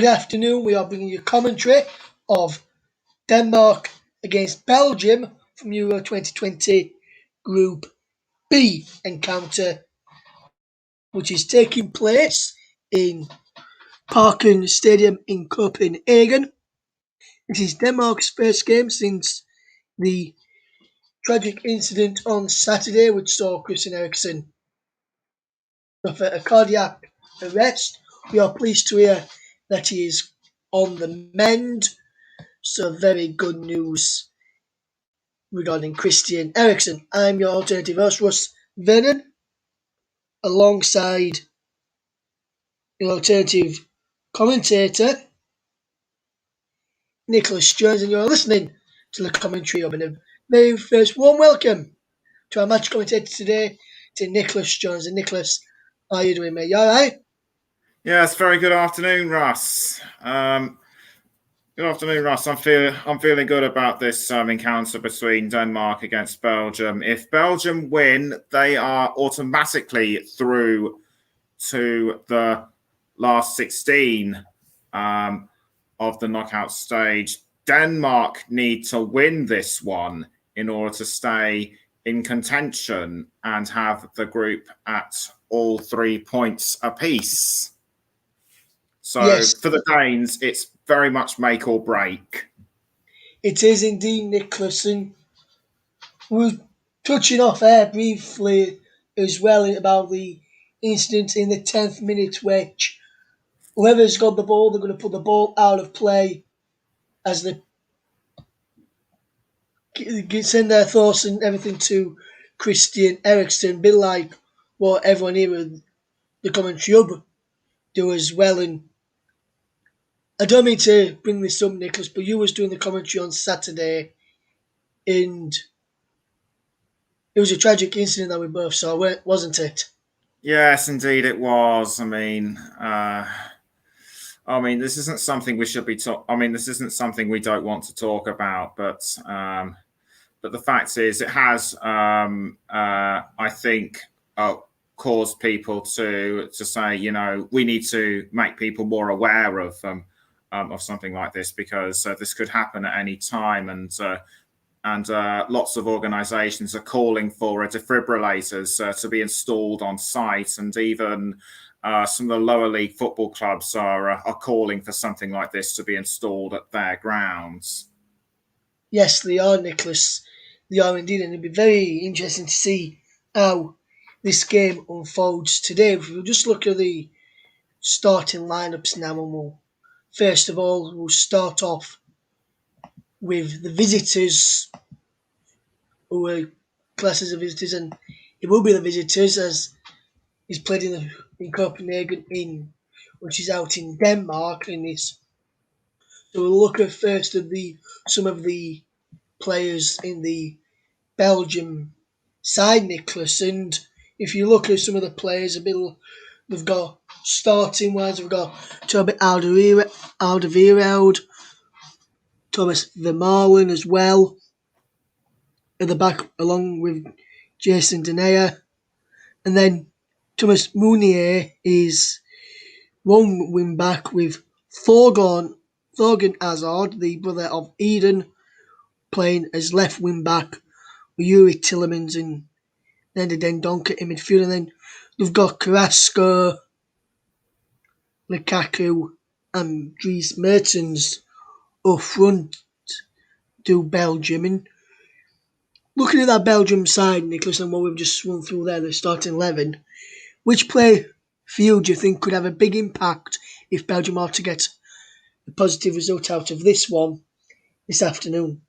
Good afternoon. We are bringing you commentary of Denmark against Belgium from Euro 2020 Group B encounter, which is taking place in Parken Stadium in Copenhagen. It is Denmark's first game since the tragic incident on Saturday, which saw Christian Eriksen suffer a cardiac arrest. We are pleased to hear that he is on the mend. So very good news regarding Christian Eriksen. I'm your alternative host, Russ Vernon, alongside your alternative commentator, Nicholas Jones, and you're listening to the commentary of a very first warm welcome to our match commentator today, to Nicholas Jones. And Nicholas, how are you doing, mate? You alright? Yes, very good afternoon, Russ. Good afternoon, Russ. I'm feeling good about this encounter between Denmark against Belgium. If Belgium win, they are automatically through to the last 16 of the knockout stage. Denmark need to win this one in order to stay in contention and have the group at all 3 points apiece. So Yes. For the Danes, it's very much make or break. It is indeed, Nicholas. And we're touching off air briefly as well about the incident in the 10th minute, which whoever's got the ball, they're going to put the ball out of play as they send their thoughts and everything to Christian Eriksen. A bit like what everyone here in the commentary hub do as well. And I don't mean to bring this up, Nicholas, but you was doing the commentary on Saturday, and it was a tragic incident that we both saw, wasn't it? Yes, indeed it was. This isn't something we should be this isn't something we don't want to talk about, but the fact is, it has, I think, caused people to say, we need to make people more aware of something like this, because this could happen at any time, and lots of organisations are calling for defibrillators to be installed on site, and even some of the lower league football clubs are calling for something like this to be installed at their grounds. Yes, they are, Nicholas. They are indeed, and it'd be very interesting to see how this game unfolds today. If we'll just look at the starting lineups now, and first of all, we'll start off with the visitors, who are classes of visitors, and it will be the visitors as he's played in Copenhagen, which is out in Denmark in this. So we'll look at first at some of the players in the Belgium side, Nicholas. And if you look at some of the players, we've got starting wise, we've got Toby Alderweireld, Thomas Vermaelen as well at the back, along with Jason Denayer. And then Thomas Meunier is one wing back with Thorgan Hazard, the brother of Eden, playing as left wing back with Yuri Tillemans and then the Dendonka in midfield. And then we've got Carrasco, Lukaku and Dries Mertens up front to Belgium. And looking at that Belgium side, Nicholas, and what we've just run through there, the starting 11, which player for you do you think could have a big impact if Belgium are to get a positive result out of this one this afternoon?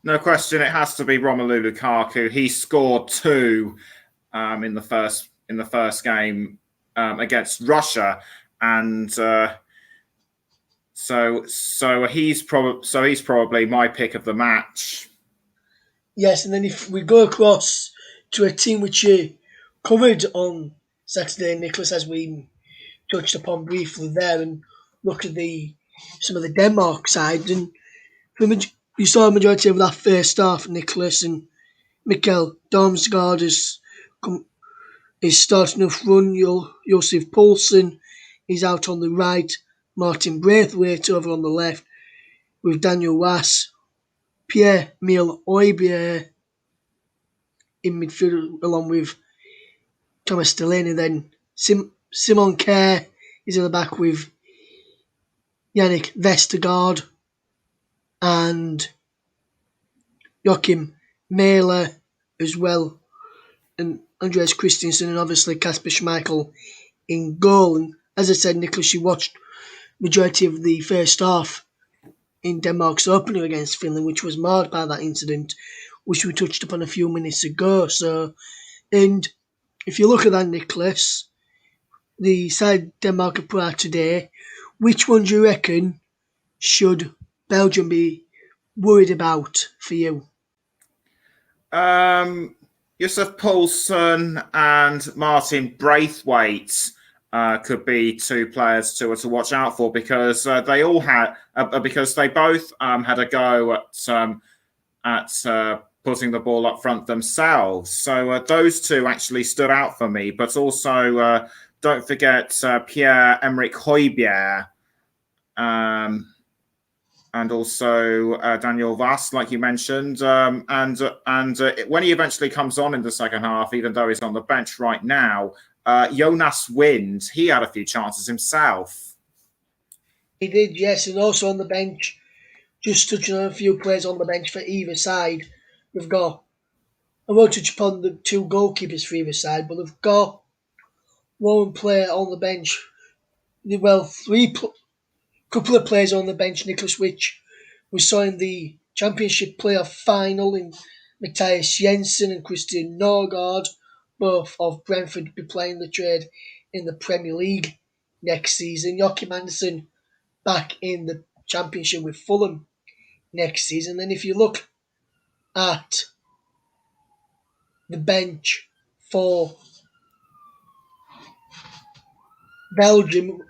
No question, it has to be Romelu Lukaku. He scored 2 in the first game against Russia, and so he's probably my pick of the match. Yes, and then if we go across to a team which you covered on Saturday, Nicholas, as we touched upon briefly there, and look at some of the Denmark side, and you saw a majority of that first half, Nicholas, and Mikkel Damsgaard is starting up front. Josef Poulsen is out on the right Martin Braithwaite over on the left with Daniel Wass, Pierre-Emile Oibier in midfield along with Thomas Delaney. Then Simon Kerr is in the back with Yannick Vestergaard and Joachim Mailer as well, and Andreas Christensen, and obviously Kasper Schmeichel in goal. And as I said, Nicholas, you watched majority of the first half in Denmark's opener against Finland, which was marred by that incident, which we touched upon a few minutes ago. So, and if you look at that, Nicholas, the side Denmark have put out today, which one do you reckon should Belgium be worried about for you? Yusuf Poulsen and Martin Braithwaite could be two players to watch out for because they all had because they both had a go at putting the ball up front themselves. So those two actually stood out for me. But also don't forget Pierre-Emerick Højbjerg. And also Daniel Vass, like you mentioned, when he eventually comes on in the second half, even though he's on the bench right now, Jonas Wind, he had a few chances himself. He did, yes, and also on the bench, just touching on a few players on the bench for either side. We've got, I won't touch upon the two goalkeepers for either side, but we've got one player on the bench, well, couple of players on the bench, Nicholas, which we saw in the Championship playoff final in Matthias Jensen and Christian Norgard, both of Brentford, be playing the trade in the Premier League next season. Joachim Andersen back in the Championship with Fulham next season. And if you look at the bench for Belgium,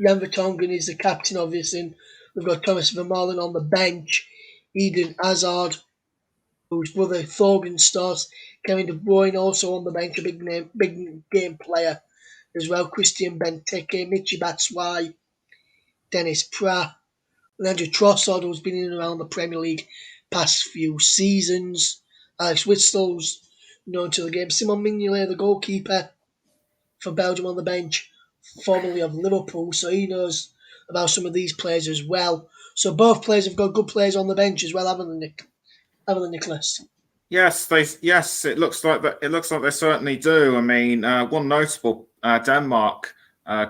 Jan Vertonghen is the captain, obviously. And we've got Thomas Vermaelen on the bench, Eden Hazard, whose brother Thorgan starts, Kevin De Bruyne also on the bench, a big game player as well. Christian Benteke, Michi Batshuayi, Dennis Pratt, Leandro Trossard, who's been in and around the Premier League past few seasons. Alex Witzel's known to the game. Simon Mignolet, the goalkeeper for Belgium on the bench, formerly of Liverpool, so he knows about some of these players as well. So both players have got good players on the bench as well, haven't they, Nicholas? Yes, it looks like that. It looks like they certainly do. I mean, one notable Denmark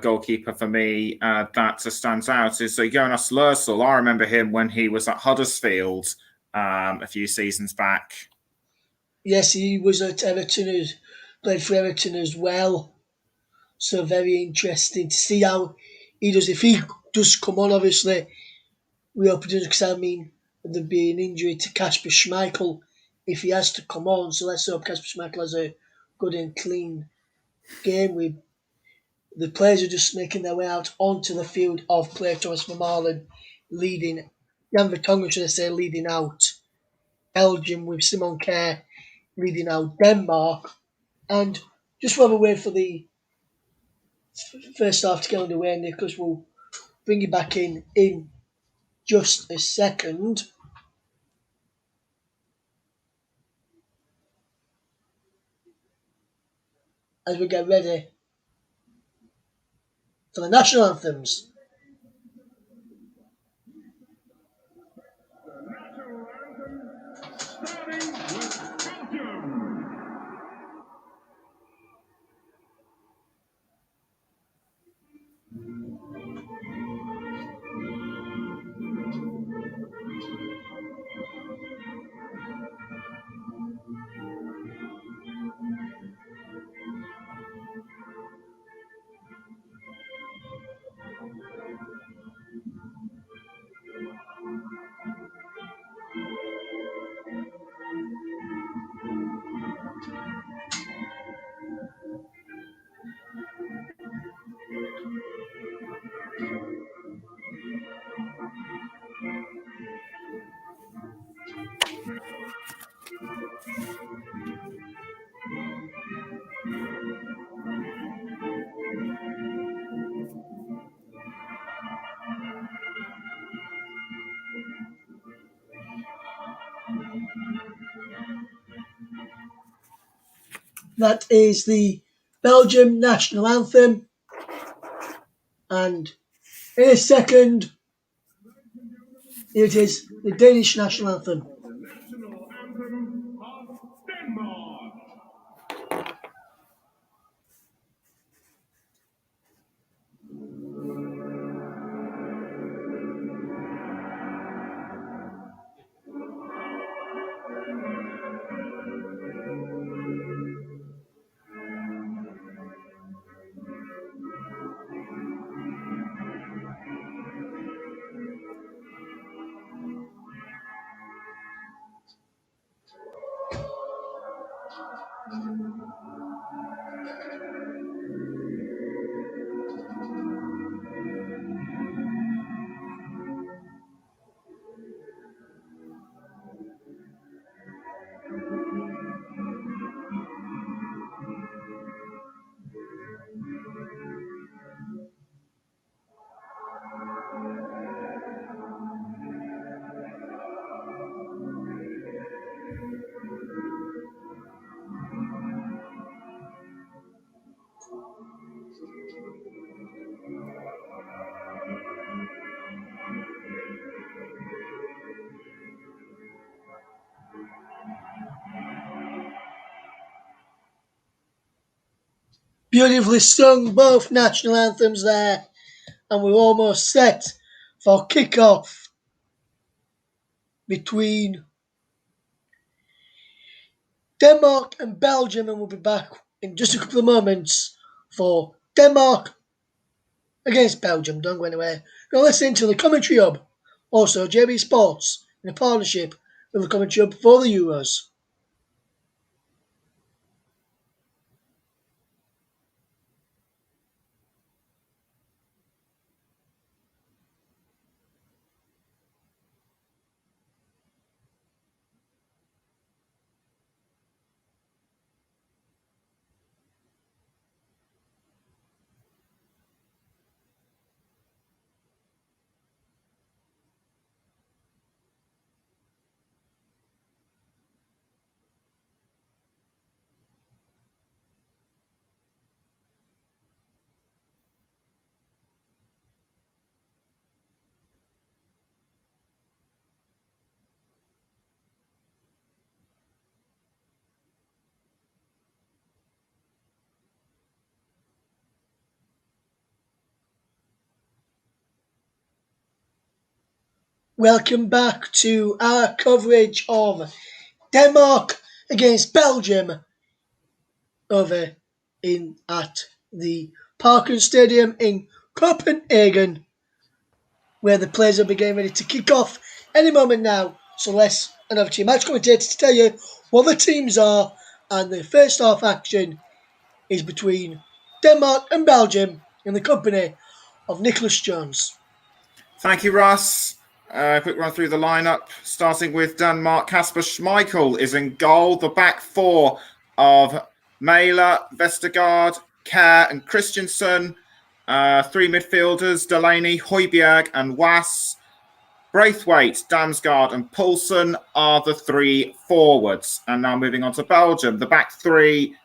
goalkeeper for me that stands out is Jonas Lørsel. I remember him when he was at Huddersfield a few seasons back. Yes, he was at Everton, played for Everton as well. So very interesting to see how he does. If he does come on, obviously, we hope he does, because I mean, there'd be an injury to Kasper Schmeichel if he has to come on. So let's hope Kasper Schmeichel has a good and clean game. The players are just making their way out onto the field of play. Thomas Vermaelen leading, Jan Vertonghen, should I say, leading out Belgium, with Simon Kerr leading out Denmark. And just while we wait for the first half to get underway, Nicholas, will bring you back in just a second. As we get ready for the national anthems. That is the Belgium national anthem. And in a second, it is the Danish national anthem. Beautifully sung, both national anthems there, and we're almost set for kick-off between Denmark and Belgium, and we'll be back in just a couple of moments for Denmark against Belgium. Don't go anywhere. Go listen to the Commentary Hub, also JB Sports, in a partnership with the Commentary Hub for the Euros. Welcome back to our coverage of Denmark against Belgium over at the Parken Stadium in Copenhagen, where the players will be getting ready to kick off any moment now. So let's hand over to your match commentator to tell you what the teams are, and the first half action is between Denmark and Belgium in the company of Nicholas Jones. Thank you, Russ. Quick run through the lineup, starting with Denmark. Kasper Schmeichel is in goal. The back four of Mæhle, Vestergaard, Kjær, and Christensen. Three midfielders, Delaney, Højbjerg, and Was. Braithwaite, Damsgaard, and Poulsen are the three forwards. And now moving on to Belgium. The back three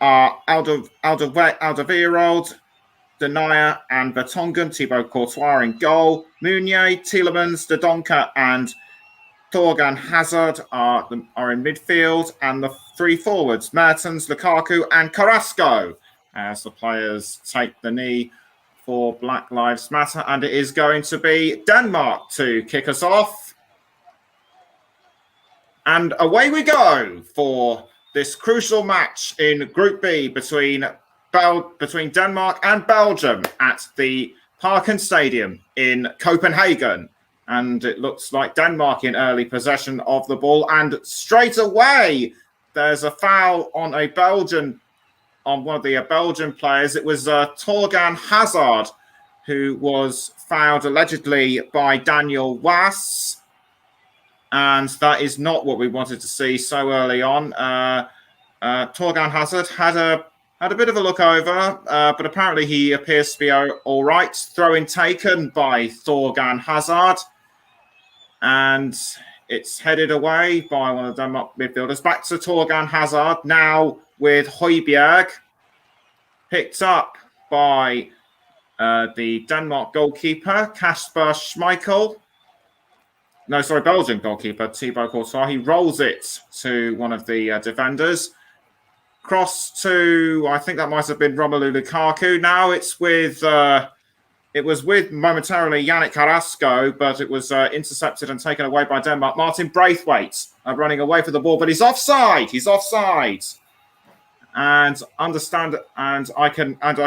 are Alderweireld, Denayer, and Vertonghen. Thibaut Courtois in goal. Meunier, Tielemans, De Donker, and Thorgan Hazard are in midfield. And the three forwards, Mertens, Lukaku, and Carrasco, as the players take the knee for Black Lives Matter. And it is going to be Denmark to kick us off. And away we go for this crucial match in Group B between Denmark and Belgium at the Parken Stadium in Copenhagen. And it looks like Denmark in early possession of the ball. And straight away, there's a foul on one of the Belgian players. It was Thorgan Hazard, who was fouled allegedly by Daniel Was. And that is not what we wanted to see so early on. Thorgan Hazard had a bit of a look over, but apparently he appears to be all right. Throw-in taken by Thorgan Hazard. And it's headed away by one of the Denmark midfielders. Back to Torgan Hazard now with Højbjerg. Picked up by the Denmark goalkeeper, Kasper Schmeichel. No, sorry, Belgian goalkeeper, Thibaut Courtois. He rolls it to one of the defenders. Cross to, I think that might have been Romelu Lukaku. Now it's with... it was with momentarily Yannick Carrasco, but it was intercepted and taken away by Denmark. Martin Braithwaite running away for the ball, but he's offside. He's offside. And I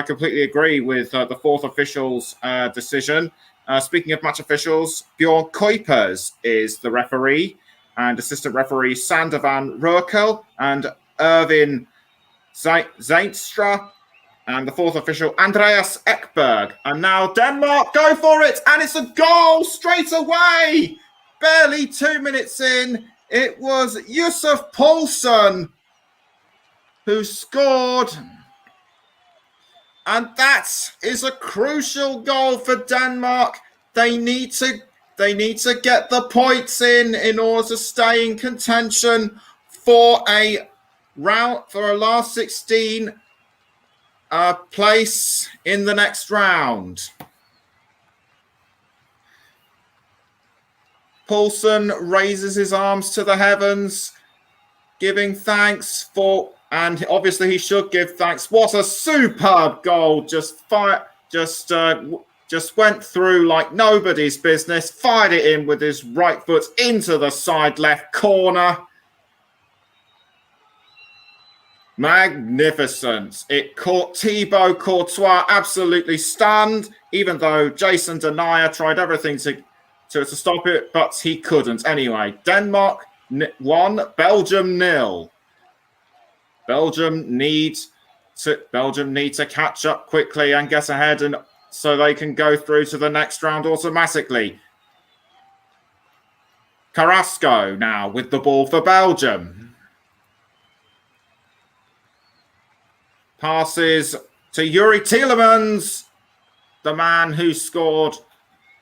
completely agree with the fourth official's decision. Speaking of match officials, Bjorn Kuipers is the referee, and assistant referee Sander van Roekel and Erwin Zeinstra. And the fourth official, Andreas Ekberg. And now Denmark go for it. And it's a goal straight away. Barely 2 minutes in. It was Yusuf Poulsen who scored. And that is a crucial goal for Denmark. They need to get the points in order to stay in contention for a last 16 place in the next round. Poulsen raises his arms to the heavens, giving thanks for, and obviously he should give thanks. What a superb goal! Just went through like nobody's business. Fired it in with his right foot into the side left corner. Magnificent. It caught Thibaut Courtois absolutely stunned, even though Jason Denayer tried everything to stop it, but he couldn't. Anyway, Denmark 1, Belgium 0. Belgium need to catch up quickly and get ahead, and so they can go through to the next round automatically. Carrasco now with the ball for Belgium. Passes to Yuri Tielemans, the man who scored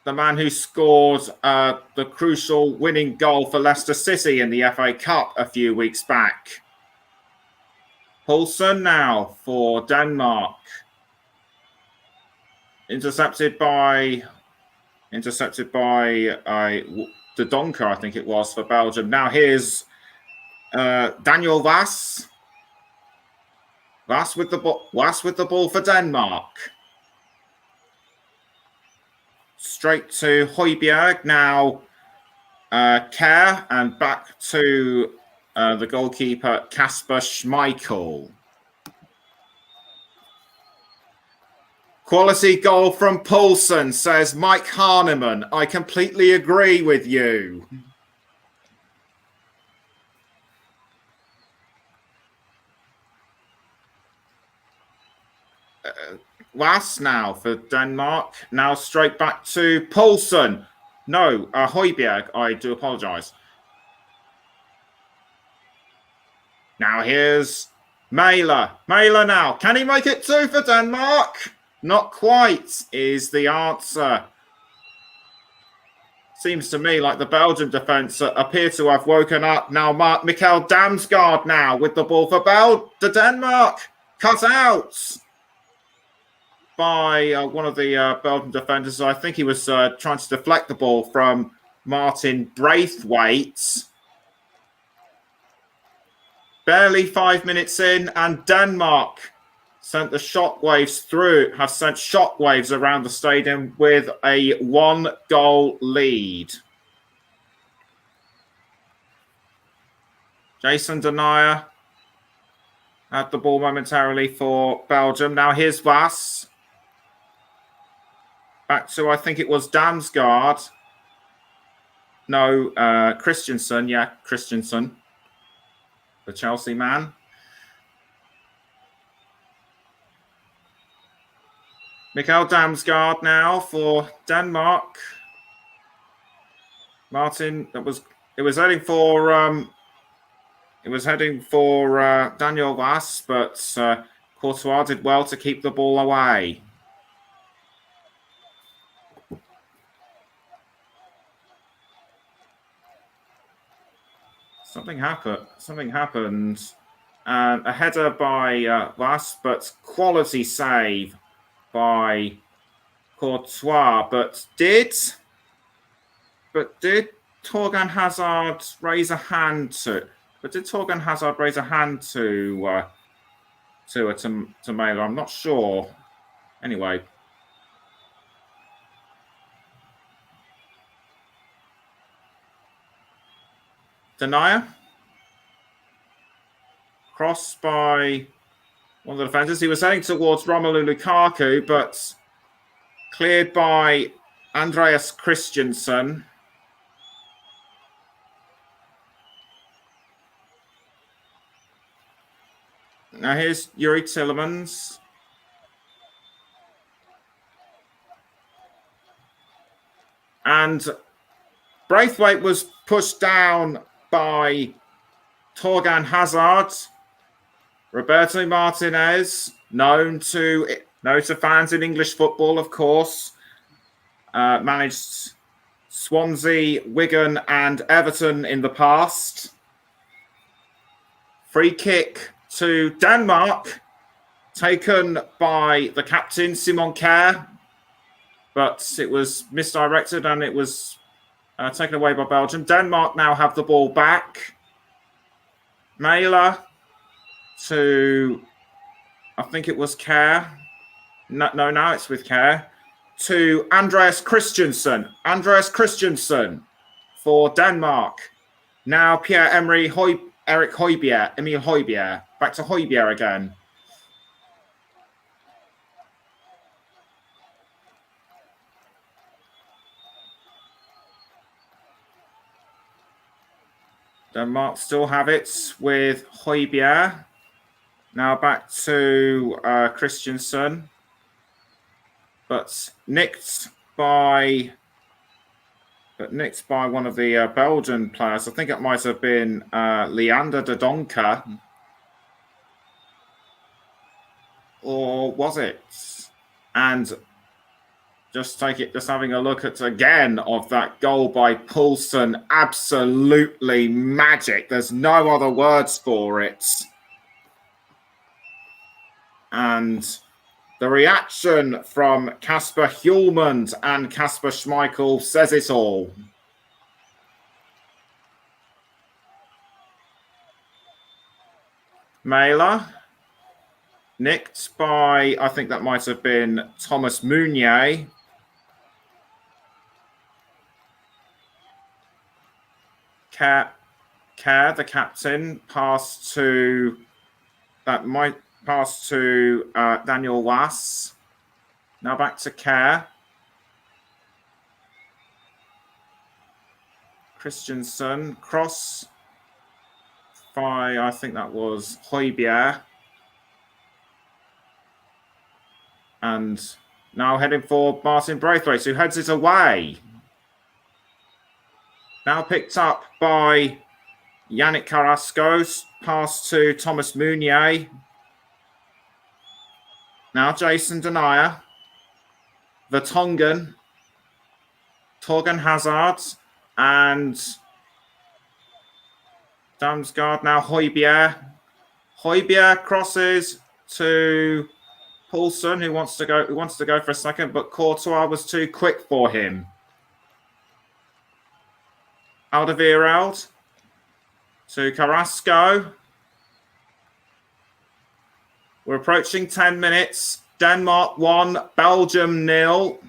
the crucial winning goal for Leicester City in the FA Cup a few weeks back. Poulsen now for Denmark. Intercepted by De Donker, I think it was, for Belgium. Now here's Daniel Vass. Vass with the ball for Denmark. Straight to Højbjerg. Now Kjær, and back to the goalkeeper Kasper Schmeichel. Quality goal from Poulsen, says Mike Harneman. I completely agree with you. Vass now for Denmark. Now straight back to Poulsen. No, Højbjerg. I do apologise. Now here's Mæhle. Mæhle now. Can he make it 2 for Denmark? Not quite is the answer. Seems to me like the Belgian defence appear to have woken up. Now Mikkel Damsgaard now with the ball for Denmark. Cut out by one of the Belgian defenders. I think he was trying to deflect the ball from Martin Braithwaite. Barely 5 minutes in, and Denmark have sent shockwaves around the stadium with a 1-goal lead. Jason Denayer had the ball momentarily for Belgium. Now here's Vass. Back to, I think it was Damsgaard. No, Christensen. Yeah, Christensen. The Chelsea man. Mikkel Damsgaard now for Denmark. Martin, it was heading for Daniel Vass, but Courtois did well to keep the ball away. something happened. Something happened. And a header by Vas, but quality save by Courtois. But did Torgan Hazard raise a hand to? But did Torgan Hazard raise a hand to Mailer? I'm not sure. Anyway. Denier. Crossed by one of the defenders. He was heading towards Romelu Lukaku, but cleared by Andreas Christensen. Now here's Yuri Tillemans. And Braithwaite was pushed down by Torgan Hazard. Roberto Martinez, known to fans in English football, of course, managed Swansea, Wigan, and Everton in the past. Free kick to Denmark, taken by the captain, Simon Kjær, but it was misdirected and it was taken away by Belgium. Denmark now have the ball back. Mailer to, I think it was Kjær. No, now it's with Kjær. To Andreas Christensen. Andreas Christensen for Denmark. Now Pierre-Emile Emile Højbjerg. Back to Højbjerg again. Denmark still have it with Højbjerg. Now back to Christensen. But nicked by one of the Belgian players. I think it might have been Leander de Donker. Or was it? And just having a look at again of that goal by Poulsen. Absolutely magic. There's no other words for it. And the reaction from Kasper Hjulmand and Kasper Schmeichel says it all. Mailer, nicked by, I think that might have been Thomas Meunier. Kjær, the captain, pass to Daniel Wass. Now back to Kjær. Christensen, cross by, I think that was Højbjerg. And now heading for Martin Braithwaite, who heads it away. Now picked up by Yannick Carrasco, pass to Thomas Meunier. Now Jason Denier, Vertonghen, Torgan Hazard, and Damsgaard. Now Højbjerg. Højbjerg crosses to Poulsen, who wants to go for a second, but Courtois was too quick for him. Alderweireld to Carrasco. We're approaching 10 minutes. Denmark 1, Belgium 0.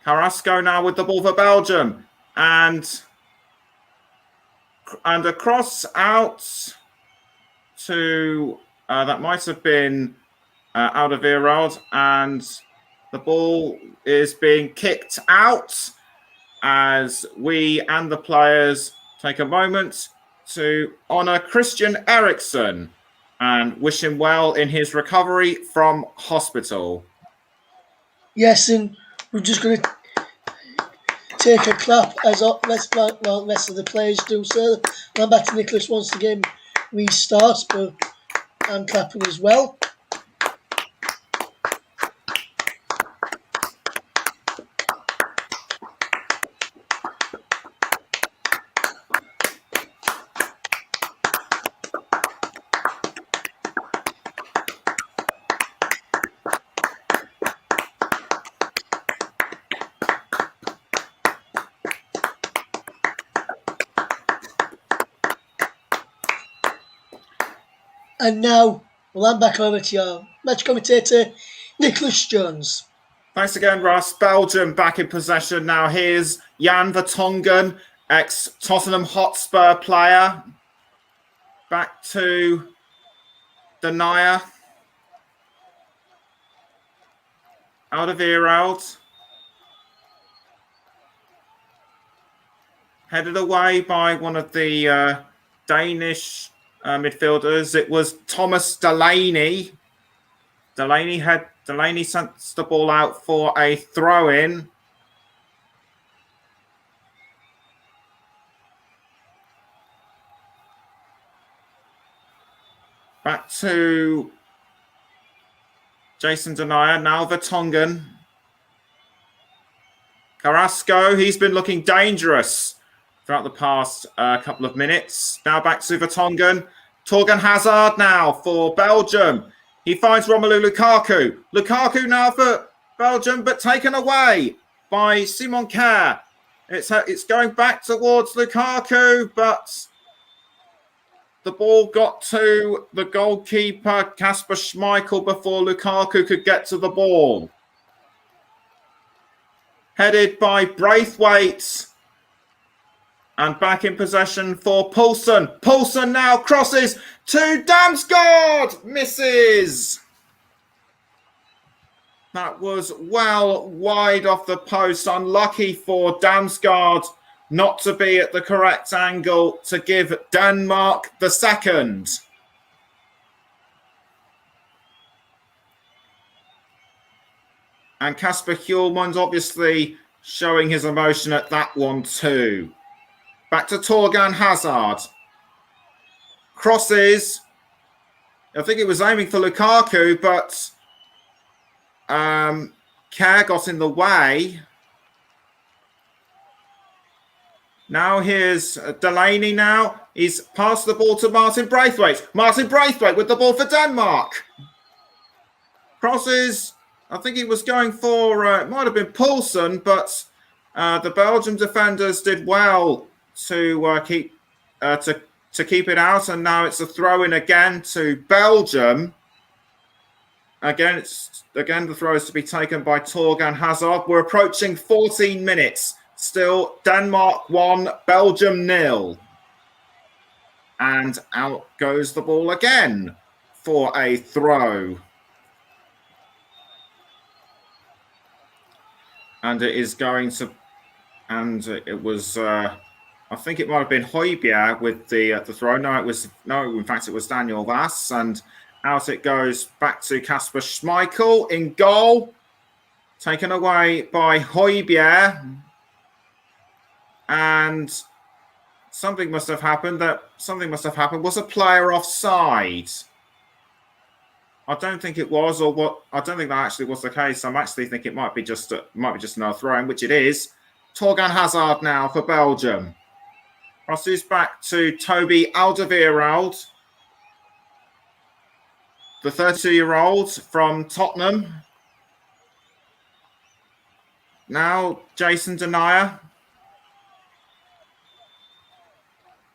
Carrasco now with the ball for Belgium. And a cross out to, that might have been Alderweireld. And the ball is being kicked out as we and the players take a moment to honour Christian Eriksen and wish him well in his recovery from hospital. Yes, and we're just going to take a clap as the rest of the players do so. And back to Nicholas once the game restarts, but I'm clapping as well. And now we'll hand back over to your match commentator, Nicholas Jones. Thanks again, Russ. Belgium back in possession now. Here's Jan Vertonghen, ex-Tottenham Hotspur player. Back to Denier. Alderweireld. Headed away by one of the Danish midfielders. It was Thomas Delaney. Delaney sent the ball out for a throw-in. Back to Jason Denier. Now Vertonghen. Carrasco, he's been looking dangerous throughout the past couple of minutes. Now back to Vertonghen. Torgan Hazard now for Belgium. He finds Romelu Lukaku. Lukaku now for Belgium, but taken away by Simon Kjær. It's going back towards Lukaku, but the ball got to the goalkeeper, Kasper Schmeichel, before Lukaku could get to the ball. Headed by Braithwaite. And back in possession for Poulsen. Poulsen now crosses to Damsgaard. Misses. That was well wide off the post. Unlucky for Damsgaard not to be at the correct angle to give Denmark the second. And Kasper Hjulmand obviously showing his emotion at that one too. Back to Torgan Hazard. Crosses. I think it was aiming for Lukaku, but Kjær got in the way. Now here's Delaney now. He's passed the ball to Martin Braithwaite. Martin Braithwaite with the ball for Denmark. Crosses. I think he was going for, it might have been Poulsen, but the Belgian defenders did well to keep it out, and now it's a throw-in again to Belgium. Again, the throw is to be taken by Torgan Hazard. We're approaching 14 minutes. Still Denmark 1, Belgium 0. And out goes the ball again for a throw. And it is going to, and it was, I think it might have been Højbjerg with the throw. In fact, it was Daniel Vass, and out it goes back to Kasper Schmeichel in goal, taken away by Højbjerg, and something must have happened. Was a player offside? I don't think it was, or what? I don't think that actually was the case. I'm actually thinking it might be just another throw-in, which it is. Torgan Hazard now for Belgium. Crosses back to Toby Alderweireld, the 32-year-old from Tottenham. Now Jason Denier.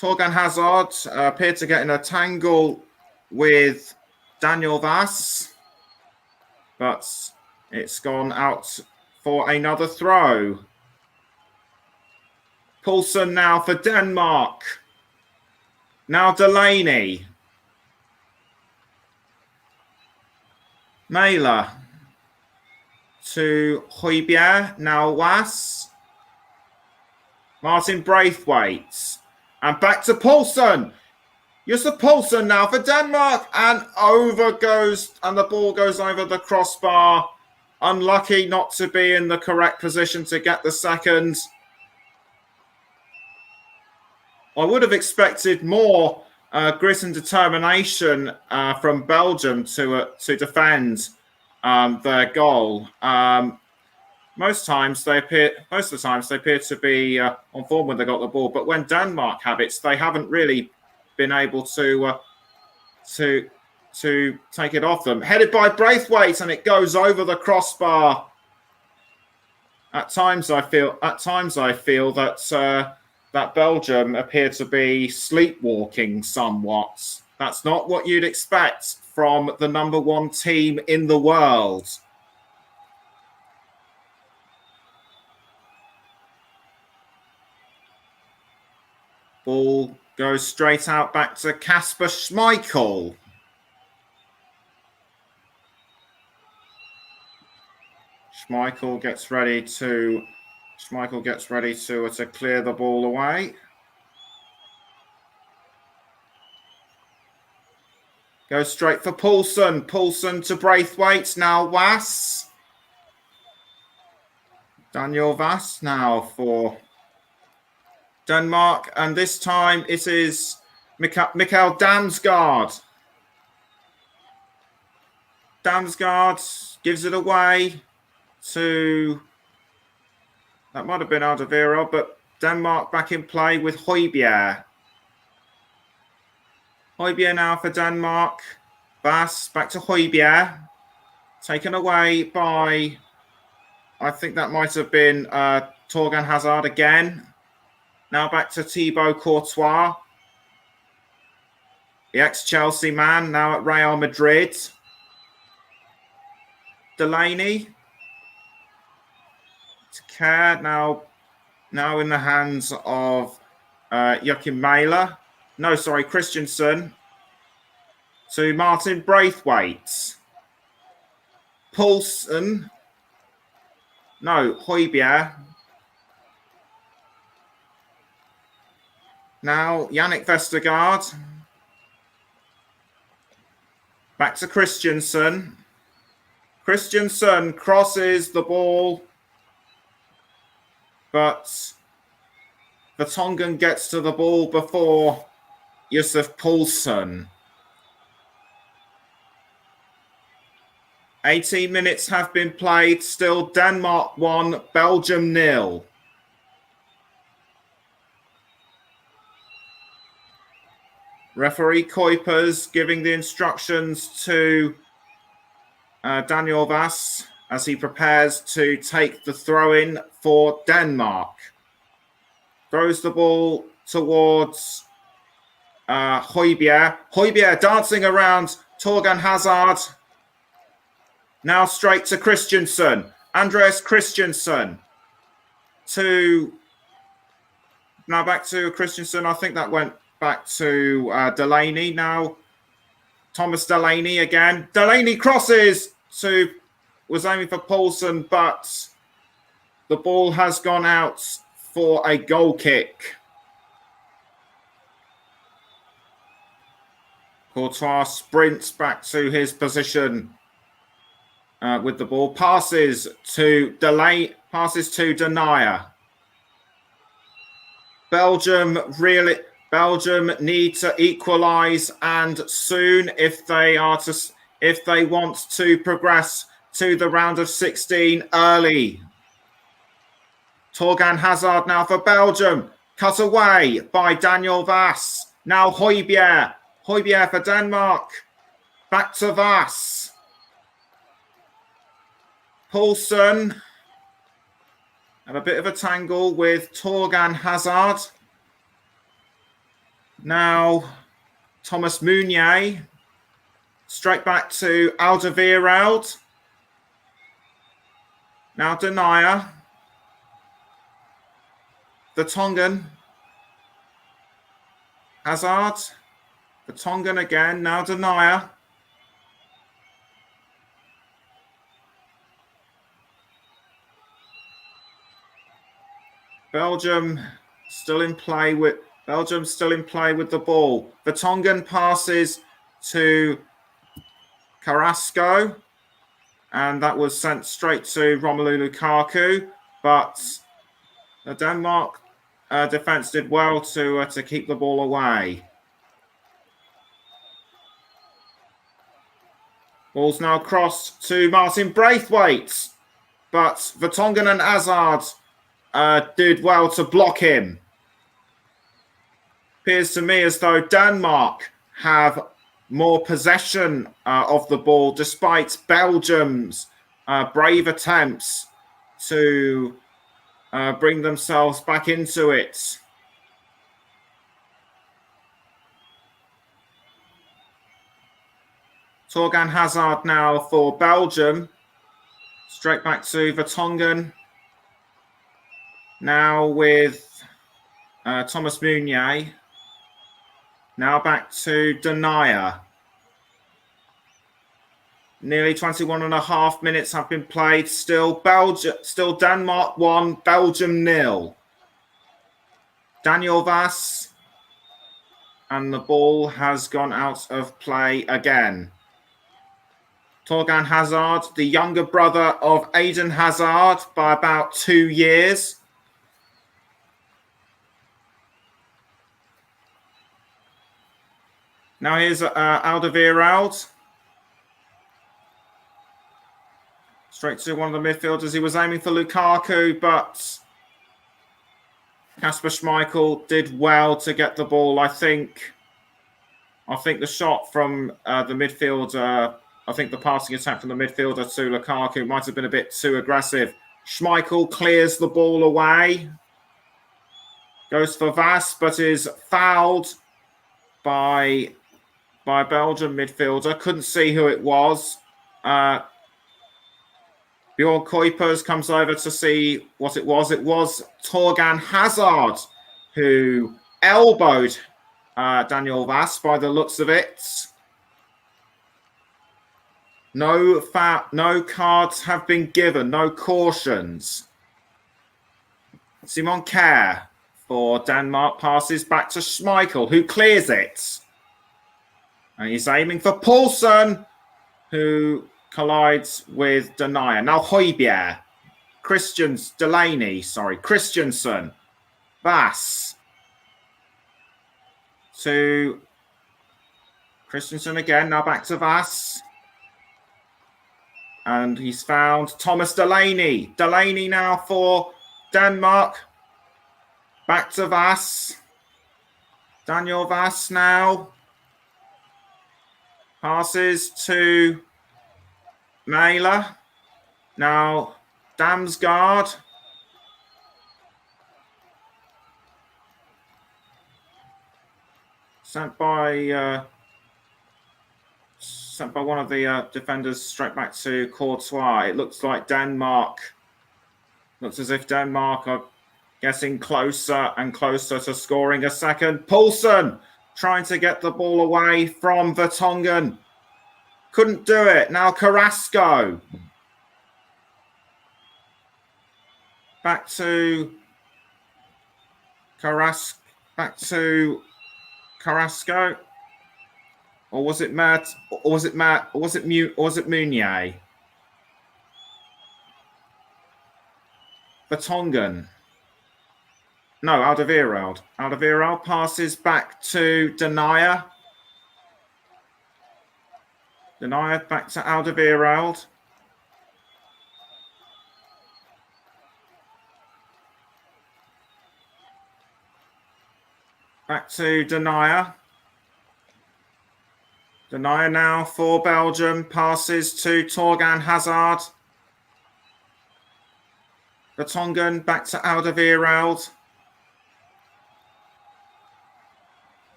Torgan Hazard appeared to get in a tangle with Daniel Vass, but it's gone out for another throw. Poulsen now for Denmark. Now Delaney. Mæhle to Højbjerg. Now Vass. Martin Braithwaite. And back to Poulsen. Jussi Poulsen now for Denmark, and the ball goes over the crossbar. Unlucky not to be in the correct position to get the second. I would have expected more grit and determination from Belgium to defend their goal. Most of the times they appear to be on form when they got the ball, but when Denmark have it, they haven't really been able to take it off them. Headed by Braithwaite, and it goes over the crossbar. At times I feel that that Belgium appear to be sleepwalking somewhat. That's not what you'd expect from the number one team in the world. Ball goes straight out back to Kasper Schmeichel. Schmeichel gets ready to clear the ball away. Goes straight for Poulsen. Poulsen to Braithwaite. Now Wass. Daniel Wass now for Denmark. And this time it is Mikael Damsgaard. Damsgaard gives it away to... That might have been Alderweireld, but Denmark back in play with Højbjerg. Højbjerg now for Denmark. Vass back to Højbjerg. Taken away by, I think that might have been Torgan Hazard again. Now back to Thibaut Courtois. The ex-Chelsea man, now at Real Madrid. Delaney. To Kerr, now in the hands of Joachim Mæhle. No, sorry, Christensen. To Martin Braithwaite. Poulsen. No, Højbjerg. Now, Yannick Vestergaard. Back to Christensen. Christensen crosses the ball. But Vertonghen gets to the ball before Yusuf Poulsen. 18 minutes have been played. Still Denmark 1, Belgium 0. Referee Kuipers giving the instructions to Daniel Wass as he prepares to take the throw-in for Denmark. Throws the ball towards Højbjerg. Højbjerg dancing around Torgan Hazard. Now straight to Christensen. Andreas Christensen. Now back to Christensen. I think that went back to Delaney. Now Thomas Delaney again. Delaney crosses was aiming for Poulsen, but the ball has gone out for a goal kick. Courtois sprints back to his position with the ball. Passes to Denier. Belgium need to equalise, and soon if they want to progress to the round of 16 early. Torgan Hazard now for Belgium. Cut away by Daniel Wass. Now Højbjerg. Højbjerg for Denmark. Back to Wass. Poulsen. And a bit of a tangle with Torgan Hazard. Now Thomas Meunier. Straight back to Alderweireld. Now Denier. Vertonghen. Hazard. Vertonghen again. Now Denier. Belgium still in play with the ball. Vertonghen passes to Carrasco, and that was sent straight to Romelu Lukaku. But the Denmark defence did well to keep the ball away. Ball's now crossed to Martin Braithwaite, but Vertonghen and Hazard did well to block him. Appears to me as though Denmark have more possession of the ball, despite Belgium's brave attempts to bring themselves back into it. Torgan Hazard now for Belgium. Straight back to Vertonghen. Now with Thomas Meunier. Now back to Denier. Nearly 21 and a half minutes have been played. Still Denmark 1, Belgium 0. Daniel Vass. And the ball has gone out of play again. Torgan Hazard, the younger brother of Eden Hazard by about 2 years. Now here's Alderweireld. Straight to one of the midfielders. He was aiming for Lukaku, but Kasper Schmeichel did well to get the ball. I think the shot from the midfielder, I think the passing attack from the midfielder to Lukaku might have been a bit too aggressive. Schmeichel clears the ball away. Goes for Vass, but is fouled by Belgian midfielder. Couldn't see who it was. Bjorn Kuipers comes over to see what it was. It was Torgan Hazard who elbowed Daniel Vass by the looks of it. No cards have been given, no cautions. Simon Kjær for Denmark passes back to Schmeichel, who clears it. And he's aiming for Poulsen, who collides with Denier. Now Højbjerg, Christensen, Vass to Christensen again, now back to Vass. And he's found Thomas Delaney. Delaney now for Denmark. Back to Vass. Daniel Vass now. Passes to Mæhle. Now Damsgaard. Sent by one of the defenders straight back to Courtois. It looks like Denmark. Looks as if Denmark are getting closer and closer to scoring a second. Poulsen trying to get the ball away from Vertonghen. Couldn't do it. Now Carrasco. Back to Carrasco. Or was it Meunier? Vertonghen. No, Alderweireld. Alderweireld passes back to Denier. Denier back to Alderweireld. Back to Denier. Denier now for Belgium. Passes to Torgan Hazard. Vertonghen back to Alderweireld.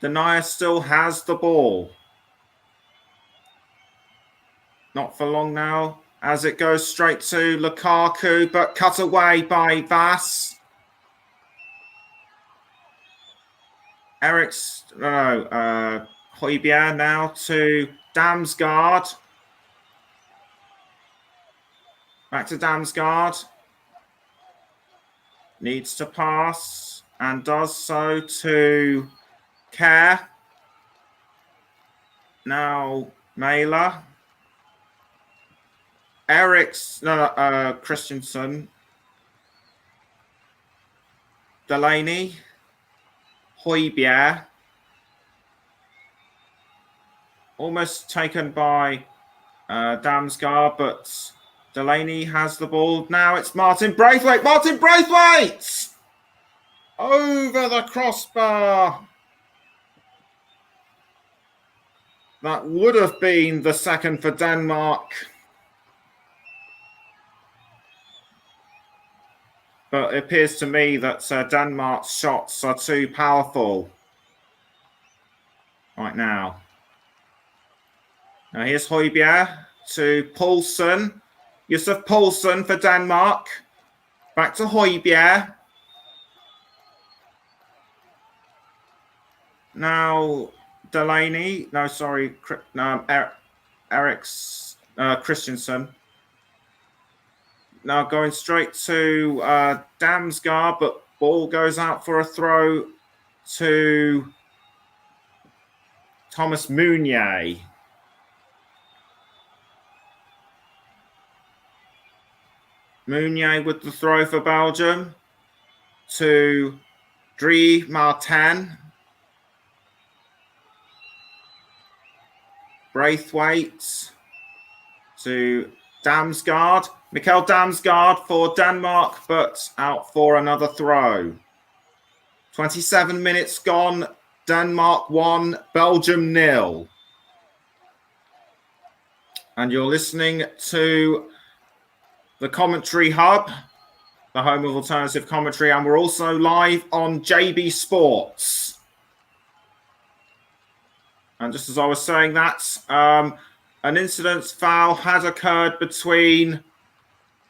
Denier still has the ball. Not for long now, as it goes straight to Lukaku, but cut away by Vass. Højbjerg now to Damsgaard. Back to Damsgaard. Needs to pass and does so to Kjær. Now Mæhle. Christensen. Delaney. Højbjerg. Almost taken by Damsgaard, but Delaney has the ball. Now it's Martin Braithwaite. Martin Braithwaite! Over the crossbar. That would have been the second for Denmark. But it appears to me that Denmark's shots are too powerful. right now. Now here's Højbjerg to Poulsen. Yusuf Poulsen for Denmark. Back to Højbjerg. Now Delaney. No, sorry. Eric's Christensen. Now going straight to Damsgaard, but ball goes out for a throw to Thomas Meunier. Meunier with the throw for Belgium to Drie Martin. Braithwaite to Damsgaard. Mikkel Damsgaard for Denmark, but out for another throw. 27 minutes gone. Denmark 1, Belgium 0. And you're listening to the Commentary Hub, the home of alternative commentary, and we're also live on JB Sports. And just as I was saying that, an incident foul had occurred between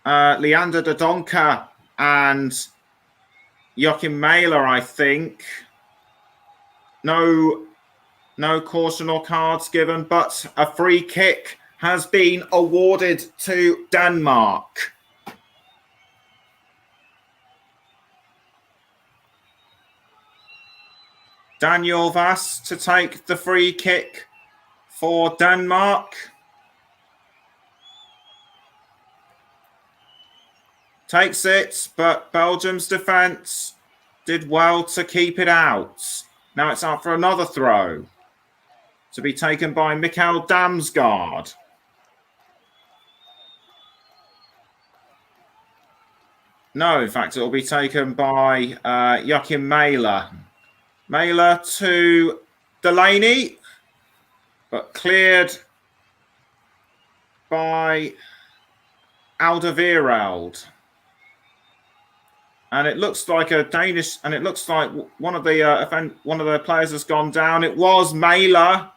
Leander de Donker and Joachim Mæhle, I think. No caution or cards given, but a free kick has been awarded to Denmark. Daniel Vass to take the free kick for Denmark. Takes it, but Belgium's defence did well to keep it out. Now it's out for another throw to be taken by Mikkel Damsgaard. No, in fact, it will be taken by Joachim Mæhle. Mæhle to Delaney, but cleared by Alderweireld. And it looks like a Danish, and it looks like one of the players has gone down. It was Mæhle,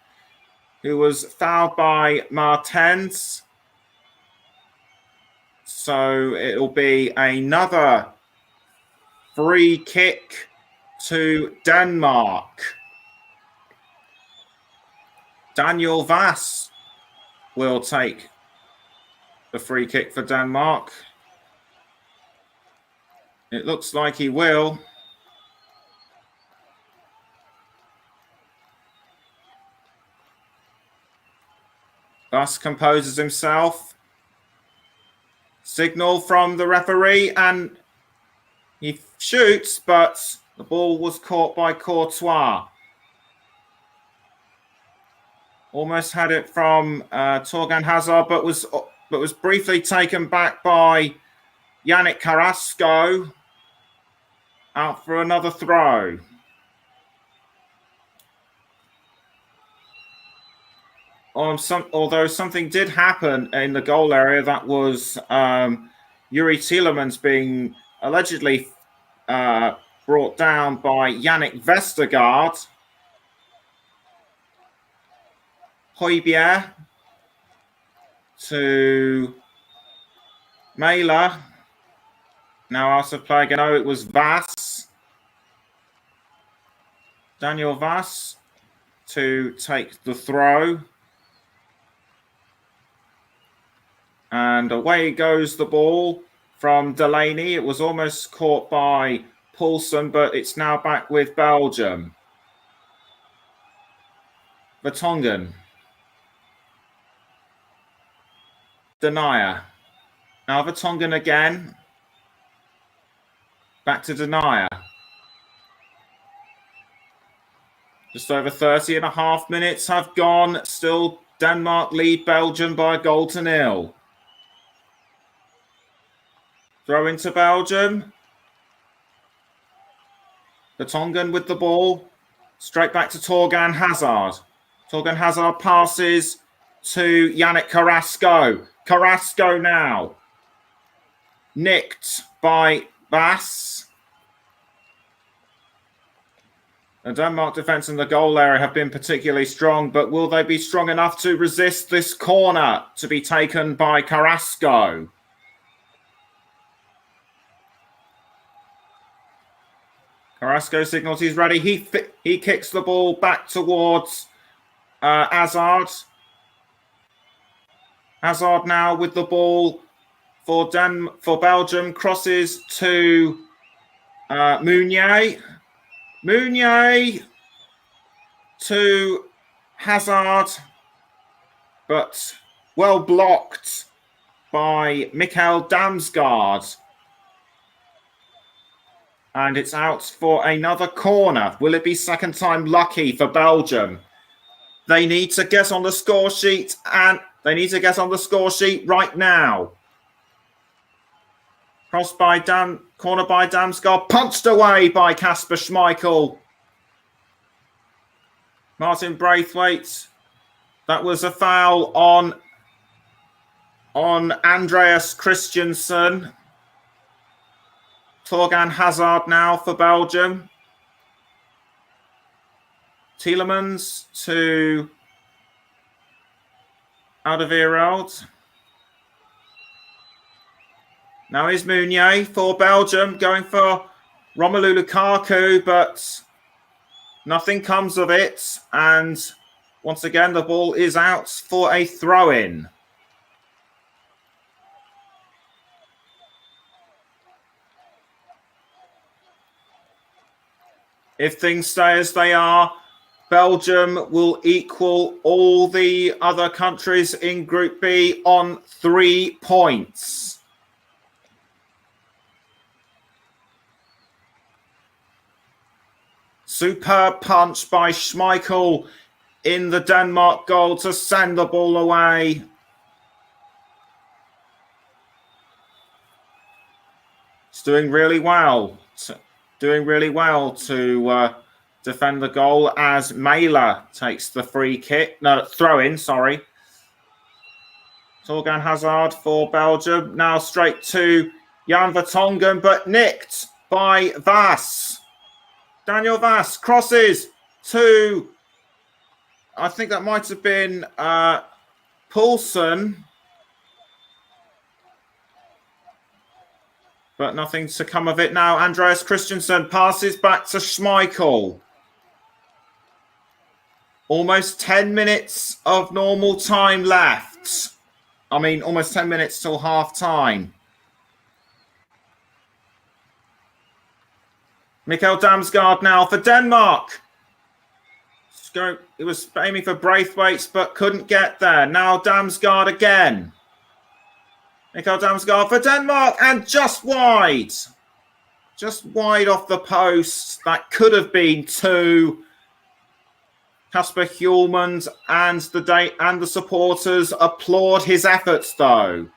who was fouled by Martens. So it'll be another free kick to Denmark. Daniel Vass will take the free kick for Denmark. It looks like he will. Vass composes himself. Signal from the referee, and he shoots, but the ball was caught by Courtois. Almost had it from Torgan Hazard, but was briefly taken back by Yannick Carrasco. Out for another throw. Although something did happen in the goal area, that was Yuri Tielemans being allegedly brought down by Yannick Vestergaard. Højbjerg to Mæhle. Now out of play again. Oh, it was Vass. Daniel Vass to take the throw. And away goes the ball from Delaney. It was almost caught by Poulsen, but it's now back with Belgium. Vertonghen. Denier. Now Vertonghen again. Back to Denier. Just over 30.5 minutes have gone. Still Denmark lead Belgium by a goal to nil. Throw into Belgium. Vertonghen with the ball. Straight back to Torgan Hazard. Torgan Hazard passes to Yannick Carrasco. Carrasco now. Nicked by Vass. The Denmark defence in the goal area have been particularly strong, but will they be strong enough to resist this corner to be taken by Carrasco? Carrasco signals he's ready. He kicks the ball back towards Hazard. Hazard now with the ball for Belgium. Crosses to Meunier. Meunier to Hazard, but well blocked by Mikael Damsgaard. And it's out for another corner. Will it be second time lucky for Belgium? They need to get on the score sheet, and they need to get on the score sheet right now. Cross by corner by Damsgaard, punched away by Kasper Schmeichel. Martin Braithwaite. That was a foul on Andreas Christensen. Torgan Hazard now for Belgium. Tielemans to Alderweireld. Now is Meunier for Belgium, going for Romelu Lukaku, but nothing comes of it. And once again, the ball is out for a throw-in. If things stay as they are, Belgium will equal all the other countries in Group B on 3 points. Superb punch by Schmeichel in the Denmark goal to send the ball away. It's doing really well. To defend the goal as Mæhle takes the throw-in, sorry. Torgan Hazard for Belgium. Now straight to Jan Vertonghen, but nicked by Vass. Daniel Vass crosses to, I think that might have been Poulsen. But nothing to come of it now. Andreas Christensen passes back to Schmeichel. Almost 10 minutes of normal time left. I mean, almost 10 minutes till half time. Mikael Damsgaard now for Denmark. It was aiming for Braithwaite, but couldn't get there. Now Damsgaard again. Mikael Damsgaard for Denmark, and just wide. Just wide off the post. That could have been 2. Kasper Hjulmand and the supporters applaud his efforts, though.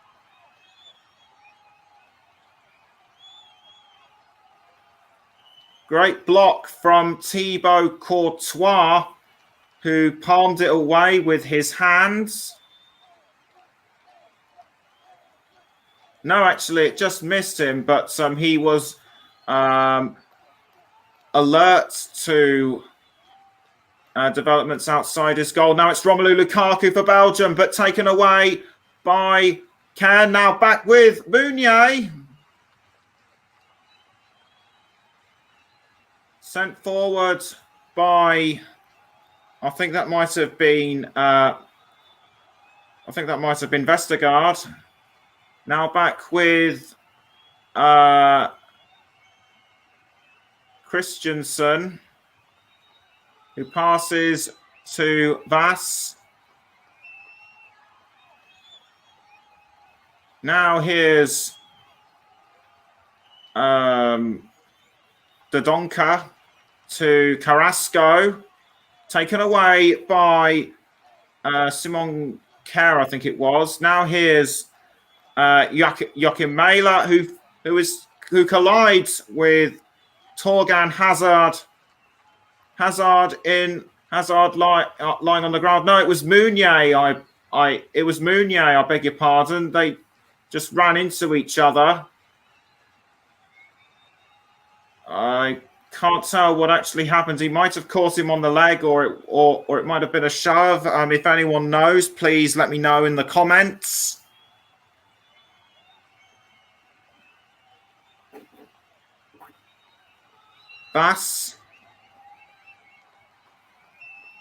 Great block from Thibaut Courtois, who palmed it away with his hands. No, actually, it just missed him, but he was alert to developments outside his goal. Now it's Romelu Lukaku for Belgium, but taken away by Can. Now back with Meunier. Sent forward by, I think that might have been Vestergaard. Now back with Christensen, who passes to Vass. Now here's Dodonka to Carrasco, taken away by Simon Kerr, I think it was. Now here's Joachim Mæhle, who collides with Torgan Hazard. Hazard lying on the ground. No, it was Meunier. It was Meunier. I beg your pardon. They just ran into each other. I Can't tell what actually happened. He might have caught him on the leg, or it might have been a shove. If anyone knows, please let me know in the comments. Bass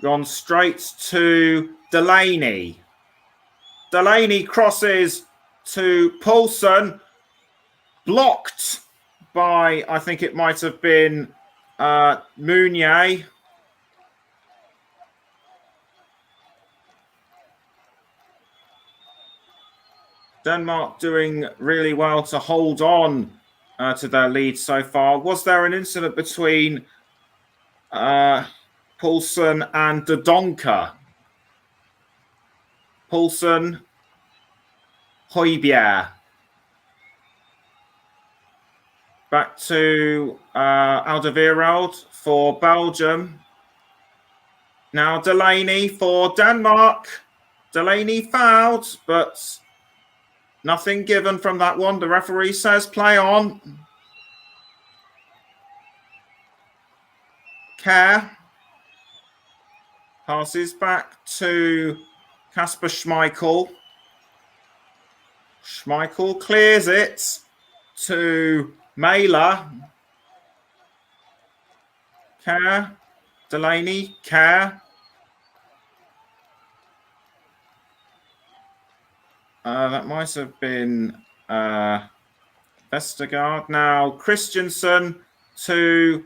gone straight to Delaney. Delaney crosses to Poulsen, blocked by, I think it might have been Meunier. Denmark doing really well to hold on to their lead so far. Was there an incident between Poulsen and Dodonka? Poulsen, Højbjerg. Back to Alderweireld for Belgium. Now Delaney for Denmark. Delaney fouled, but nothing given from that one. The referee says play on. Kerr passes back to Kasper Schmeichel. Schmeichel clears it to Mailer. Kerr, Delaney, Kerr. That might have been Vestergaard. Now Christensen to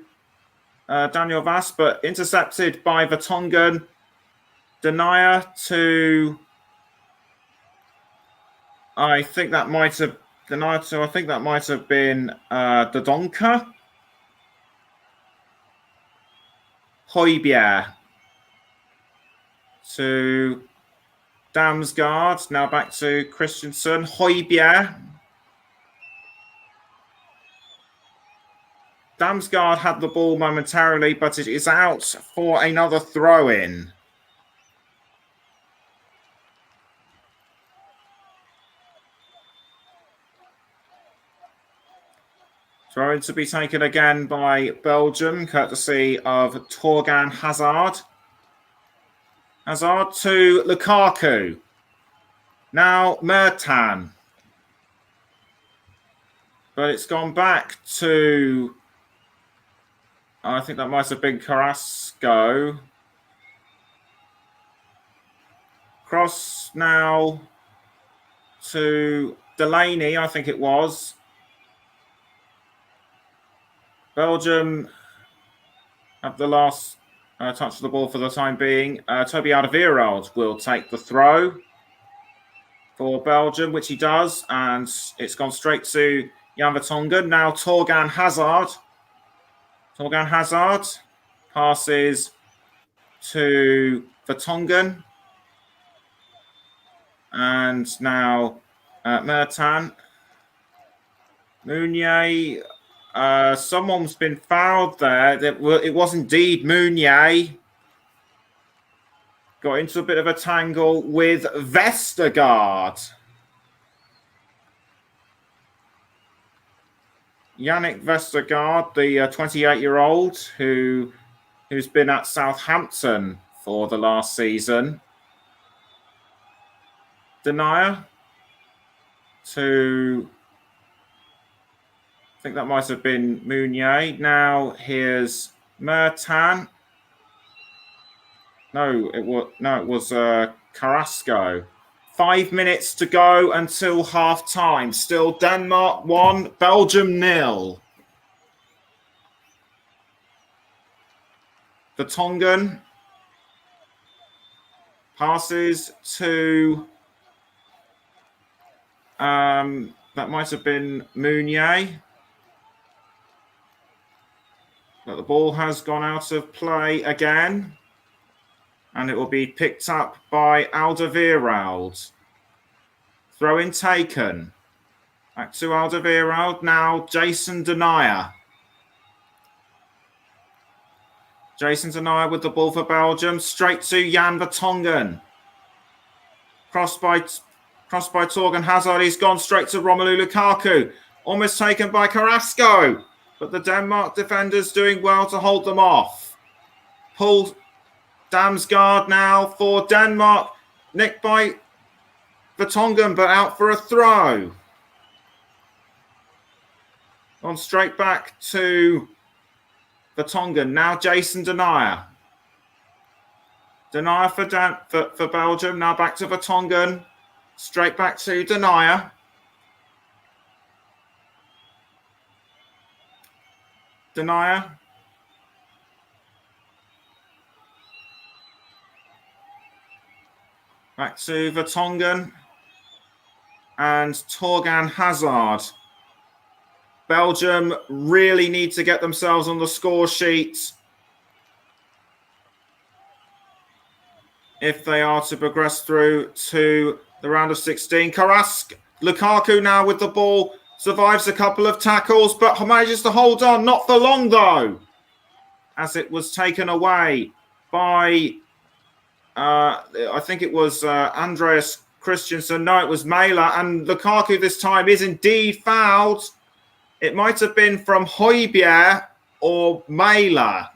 Daniel Vass, but intercepted by Vertonghen. Denier to, I think that might have been Dodonka. Højbjerg to Damsgaard. Now back to Christensen. Højbjerg. Damsgaard had the ball momentarily, but it is out for another throw-in. Throw-in to be taken again by Belgium, courtesy of Thorgan Hazard. Hazard to Lukaku. Now Mertan. But it's gone back to, I think that might have been Carrasco. Cross now to Delaney, I think it was. Belgium have the last touch of the ball for the time being. Toby Alderweireld will take the throw for Belgium, which he does, and it's gone straight to Jan Vertonghen. Now Thorgan Hazard. Thorgan Hazard passes to Vertonghen. And now Mertan. Meunier. Someone's been fouled there. It was indeed Meunier. Got into a bit of a tangle with Vestergaard. Yannick Vestergaard, the 28-year-old who's been at Southampton for the last season. Denier to, I think that might have been Meunier. Now here's Mertan. No, it was Carrasco. 5 minutes to go until half time. Still Denmark 1, Belgium 0. Vertonghen passes to that might have been Meunier. But the ball has gone out of play again. And it will be picked up by Alderweireld. Throw-in taken. Back to Alderweireld. Now Jason Denier. Jason Denier with the ball for Belgium. Straight to Jan Vertonghen. Crossed by Thorgan Hazard. He's gone straight to Romelu Lukaku. Almost taken by Carrasco. but the Denmark defenders doing well to hold them off. Paul Damsgaard now for Denmark, nicked by Vertonghen, but out for a throw. On straight back to Vertonghen. Now Jason Denayer. Denayer for Belgium. Now back to Vertonghen. Straight back to Denayer. Denayer. Back to Vertonghen. And Torgan Hazard. Belgium really need to get themselves on the score sheet if they are to progress through to the round of 16. Lukaku now with the ball, survives a couple of tackles, but manages to hold on. Not for long, though, as it was taken away by, I think it was Andreas Christensen. No, it was Mæhle. And Lukaku this time is indeed fouled. It might have been from Højbjerg or Mæhle,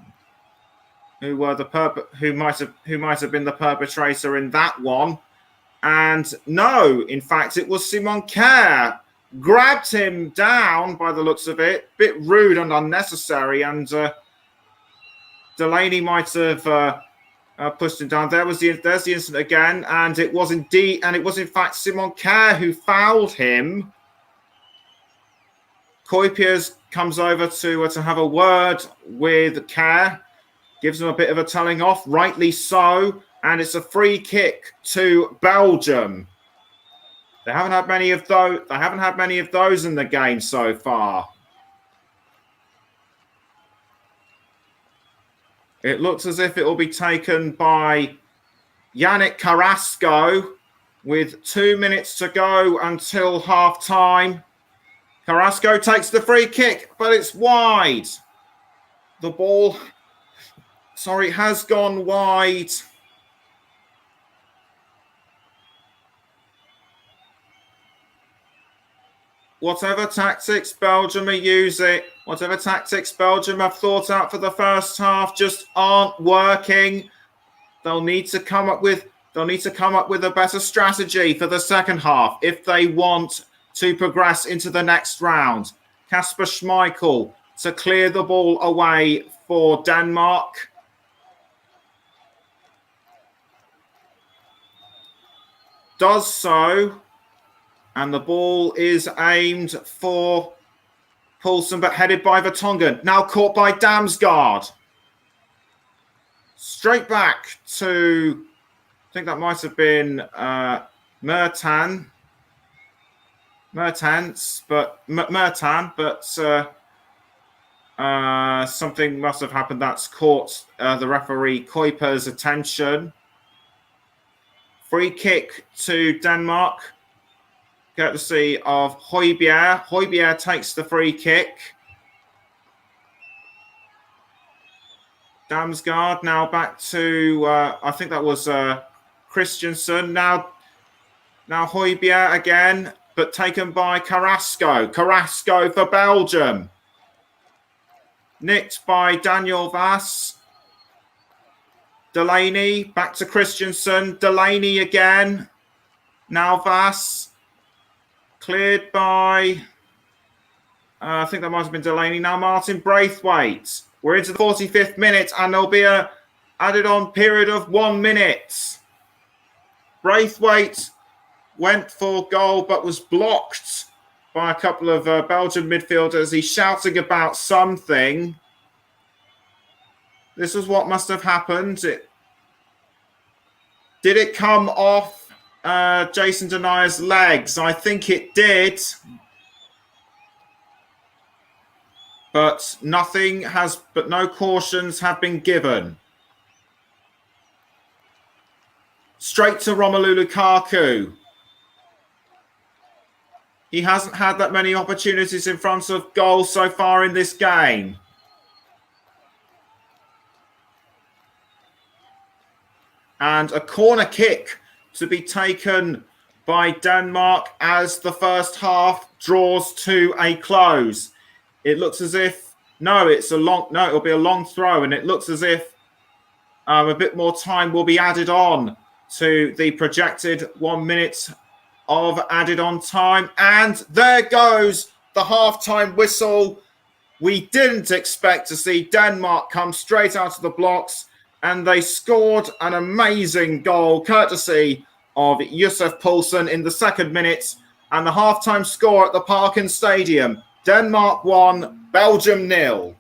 who might have been the perpetrator in that one. And no, in fact, it was Simon Kjær. Grabbed him down by the looks of it. Bit rude and unnecessary. And Delaney might have pushed him down. There's the incident again. And it was in fact Simon Kjær who fouled him. Kuipers comes over to have a word with Kjær, gives him a bit of a telling off, rightly so, and it's a free kick to Belgium. They haven't had many of those. They haven't had many of those in the game so far. It looks as if it will be taken by Yannick Carrasco with 2 minutes to go until half time. Carrasco takes the free kick, but it's wide. The ball, has gone wide. Whatever tactics Belgium are using, whatever tactics Belgium have thought out for the first half just aren't working. They'll need to come up with a better strategy for the second half if they want to progress into the next round. Kasper Schmeichel to clear the ball away for Denmark. Does so. And the ball is aimed for Poulsen, but headed by Vertonghen. Now caught by Damsgaard. Straight back to, I think that might have been Mertan, but something must have happened that's caught the referee Kuiper's attention. Free kick to Denmark, courtesy of Højbjerg. Højbjerg takes the free kick. Damsgaard now back to, I think that was Christensen. Now Højbjerg again, but taken by Carrasco. Carrasco for Belgium. Nicked by Daniel Vass. Delaney back to Christensen. Delaney again. Now Vass. Cleared by, I think that might have been Delaney. Now Martin Braithwaite. We're into the 45th minute and there'll be a added on period of 1 minute. Braithwaite went for goal but was blocked by a couple of Belgian midfielders. He's shouting about something. This is what must have happened. Did it come off Jason Denayer's legs? I think it did. But no cautions have been given. Straight to Romelu Lukaku. He hasn't had that many opportunities in front of goal so far in this game. And a corner kick to be taken by Denmark as the first half draws to a close. It looks as if No, it's a long. No, it'll be a long throw, and it looks as if a bit more time will be added on to the projected 1 minute of added on time. And there goes the halftime whistle. We didn't expect to see Denmark come straight out of the blocks, and they scored an amazing goal courtesy of Yusuf Poulsen in the second minute. And the halftime score at the Parken Stadium: Denmark 1, Belgium 0.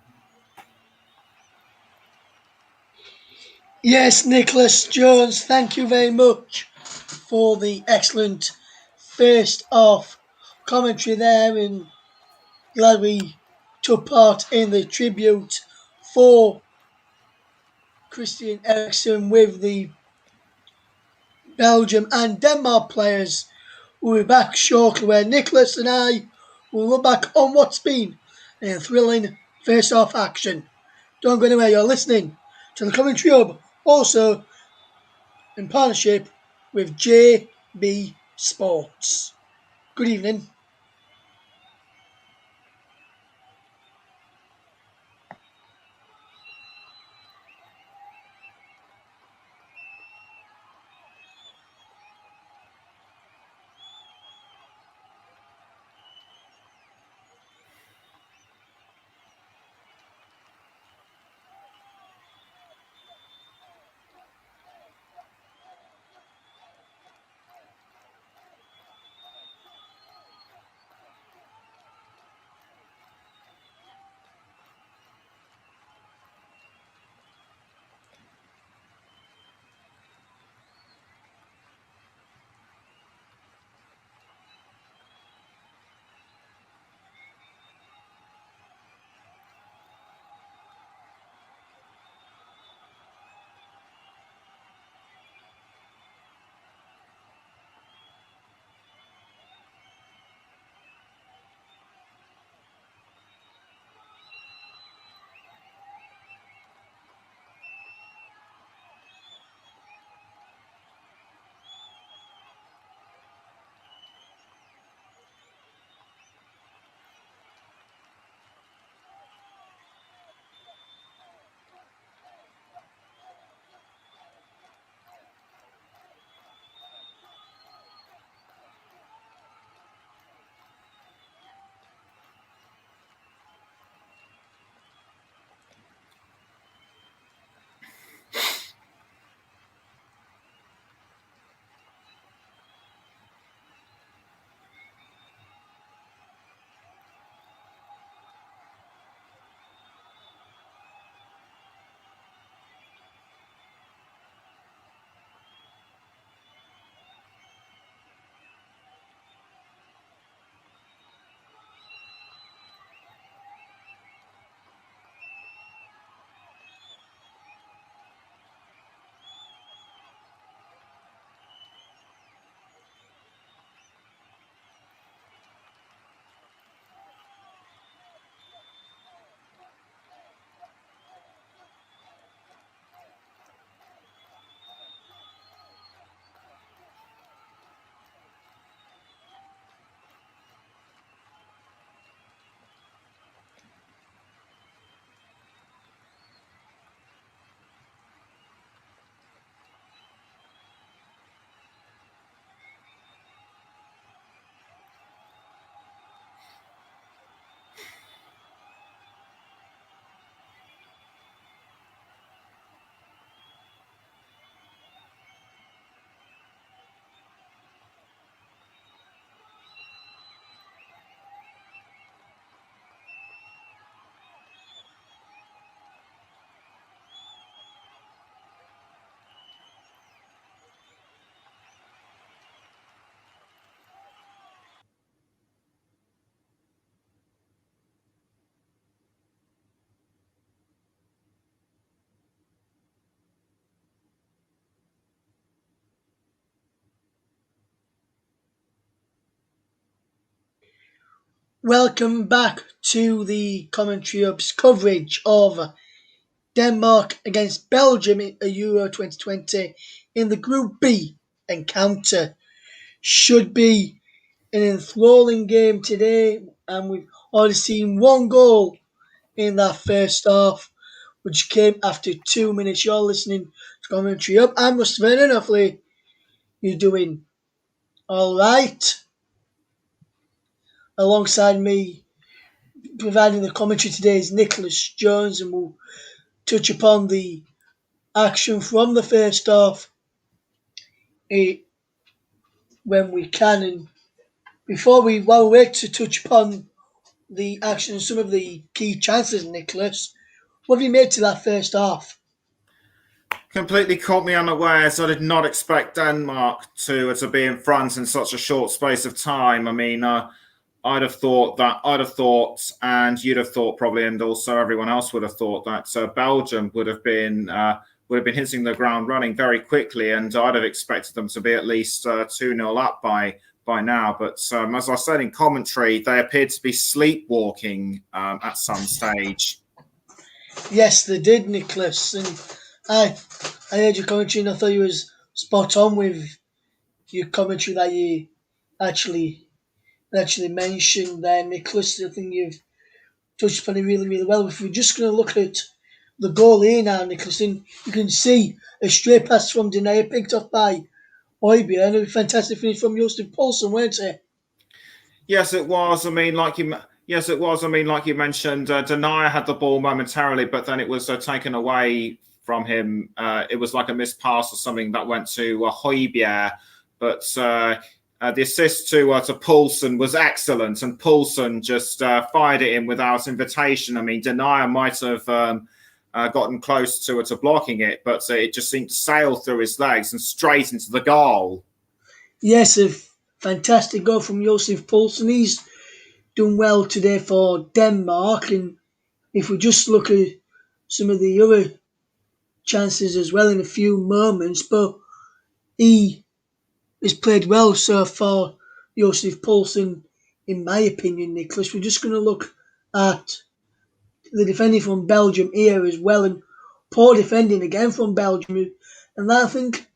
Yes, Nicholas Jones, thank you very much for the excellent first off commentary there, and glad we took part in the tribute for Christian Eriksen with the Belgium and Denmark players. We'll be back shortly where Nicholas and I will look back on what's been a thrilling face off action. Don't go anywhere, you're listening to the Commentary Hub, also in partnership with JB Sports. Good evening. Welcome back to the Commentary Hub's coverage of Denmark against Belgium in Euro 2020 in the Group B encounter. Should be an enthralling game today, and we've already seen one goal in that first half, which came after 2 minutes. You're listening to commentary up. I'm Mr. Vernon. Hopefully, you're doing all right. Alongside me, providing the commentary today is Nicholas Jones, and we'll touch upon the action from the first half when we can. And while we wait to touch upon the action and some of the key chances, Nicholas, what have you made to that first half? Completely caught me unawares. I did not expect Denmark to be in front in such a short space of time. I mean, I'd have thought, and you'd have thought probably, and also everyone else would have thought that Belgium would have been hitting the ground running very quickly, and I'd have expected them to be at least 2-0 up by now. But as I said in commentary, they appeared to be sleepwalking at some stage. Yes, they did, Nicholas. And I I heard your commentary and I thought you was spot on with your commentary that you actually actually mentioned there, Nicholas. I think you've touched upon it really, really well. If we're just going to look at the goal here now, Nicholas, and you can see a straight pass from Denayer picked up by Oibia and a fantastic finish from Josef Paulsen, weren't it? Yes, it was. Yes, it was. I mean, like you mentioned, Denier had the ball momentarily, but then it was taken away from him. It was like a missed pass or something that went to Højbjerg. But the assist to Poulsen was excellent, and Poulsen just fired it in without invitation. I mean, Denier might have gotten close to blocking it, but it just seemed to sail through his legs and straight into the goal. Yes, a fantastic goal from Josef Poulsen. He's done well today for Denmark, and if we just look at some of the other chances as well in a few moments, but he has played well so far, Josef Poulsen, in my opinion, Nicholas. We're just going to look at the defending from Belgium here as well, and poor defending again from Belgium, and I think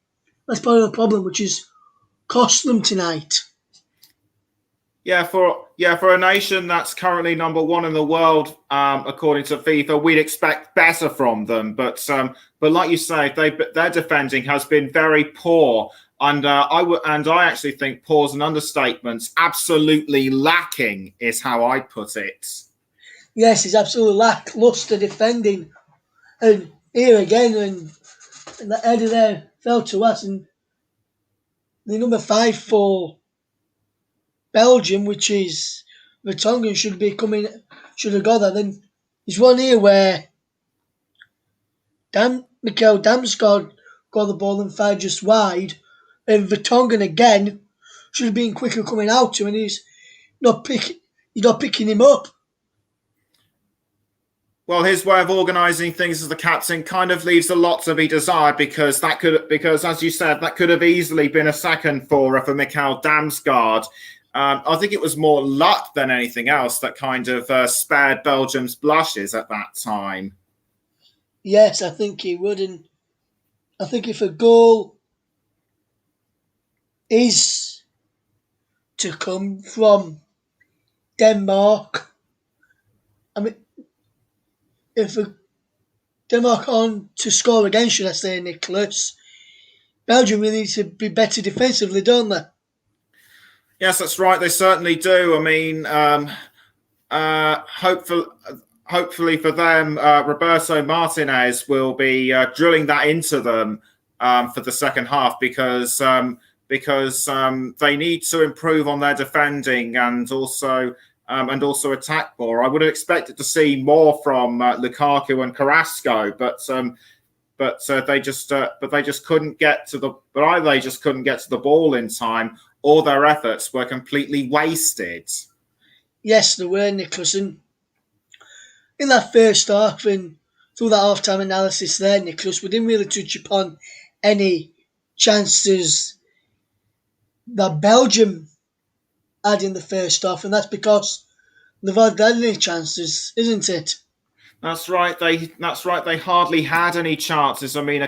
that's part of the problem, which is cost them tonight. For a nation that's currently number one in the world, according to FIFA, we'd expect better from them. But like you say, their defending has been very poor, and I actually think poor is an understatement. Absolutely lacking is how I put it. Yes, it's absolutely lacklustre defending, and here again, and the header there fell to us, and the number 5 for Belgium, which is Vertonghen, should have got that. Then there's one here where Mikel Damsgaard got the ball and fired just wide, and Vertonghen again should have been quicker coming out to him, and he's not picking him up. Well, his way of organising things as the captain kind of leaves a lot to be desired, because as you said, that could have easily been a second for Mikel Damsgaard. I think it was more luck than anything else that kind of spared Belgium's blushes at that time. Yes, I think he would, and I think if a goal is to come from Denmark, I mean, if Denmark on to score again, should I say, Nicholas, Belgium really need to be better defensively, don't they? Yes, that's right. They certainly do. I mean, hopefully for them, Roberto Martinez will be drilling that into them for the second half, because they need to improve on their defending and also attack more. I would have expected to see more from Lukaku and Carrasco, but they just couldn't get to the. But either they just couldn't get to the ball in time, or their efforts were completely wasted. Yes, they were, Nicholas. And in that first half and through that half-time analysis there, Nicholas, we didn't really touch upon any chances that Belgium had in the first half, and that's because they've had any chances, isn't it? That's right. They hardly had any chances. I mean,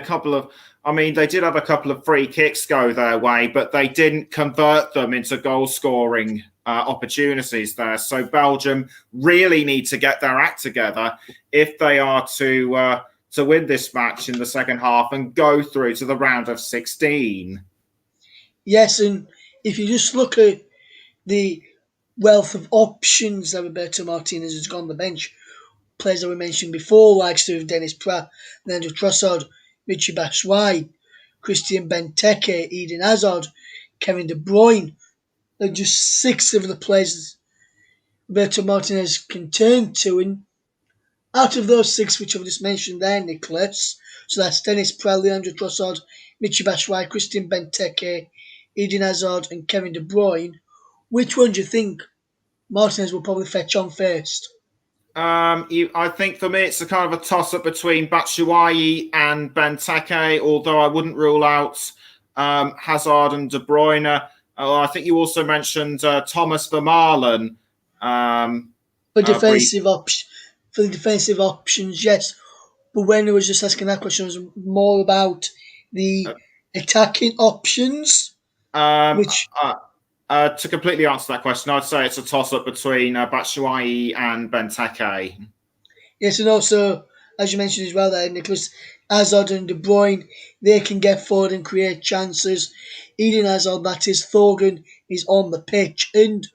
they did have a couple of free kicks go their way, but they didn't convert them into goal scoring. opportunities there. So Belgium really need to get their act together if they are to win this match in the second half and go through to the round of 16. Yes, and if you just look at the wealth of options that Roberto Martinez has got on the bench, players that we mentioned before, like Dennis Pratt, Leandro Trossard, Michy Batshuayi, Christian Benteke, Eden Hazard, Kevin De Bruyne, are just six of the players Roberto Martinez can turn to. And out of those six which I've just mentioned there, Nicholas, so that's Dennis Pratt, Leandro Trossard, Michy Batshuayi, Christian Benteke, Eden Hazard, and Kevin De Bruyne, which one do you think Martinez will probably fetch on first? I think for me it's a kind of a toss up between Batshuayi and Benteke, although I wouldn't rule out Hazard and De Bruyne. I think you also mentioned Thomas Vermaelen. Um, For brief, defensive option, for the defensive options, yes. But when I was just asking that question, it was more about the uh, attacking options, um, which uh, to completely answer that question, I'd say it's a toss up between Batshuayi and Benteke. yes, and also as you mentioned as well, there, Nicholas, Hazard and De Bruyne, they can get forward and create chances. Eden Hazard, that is, Thorgan is on the pitch, and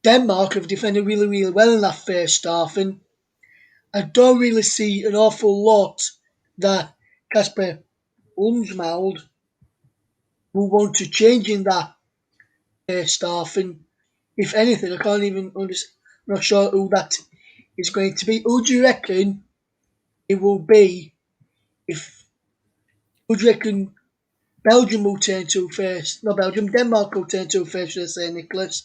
Denmark have defended really, really well in that first half, and I don't really see an awful lot that Casper Umsmauld will want to change in that first half. And if anything, I can't even understand, not sure who that is going to be. Who do you reckon it will be if, who do you reckon Belgium will turn to first? Not Belgium, Denmark will turn to first, should I say, Nicholas,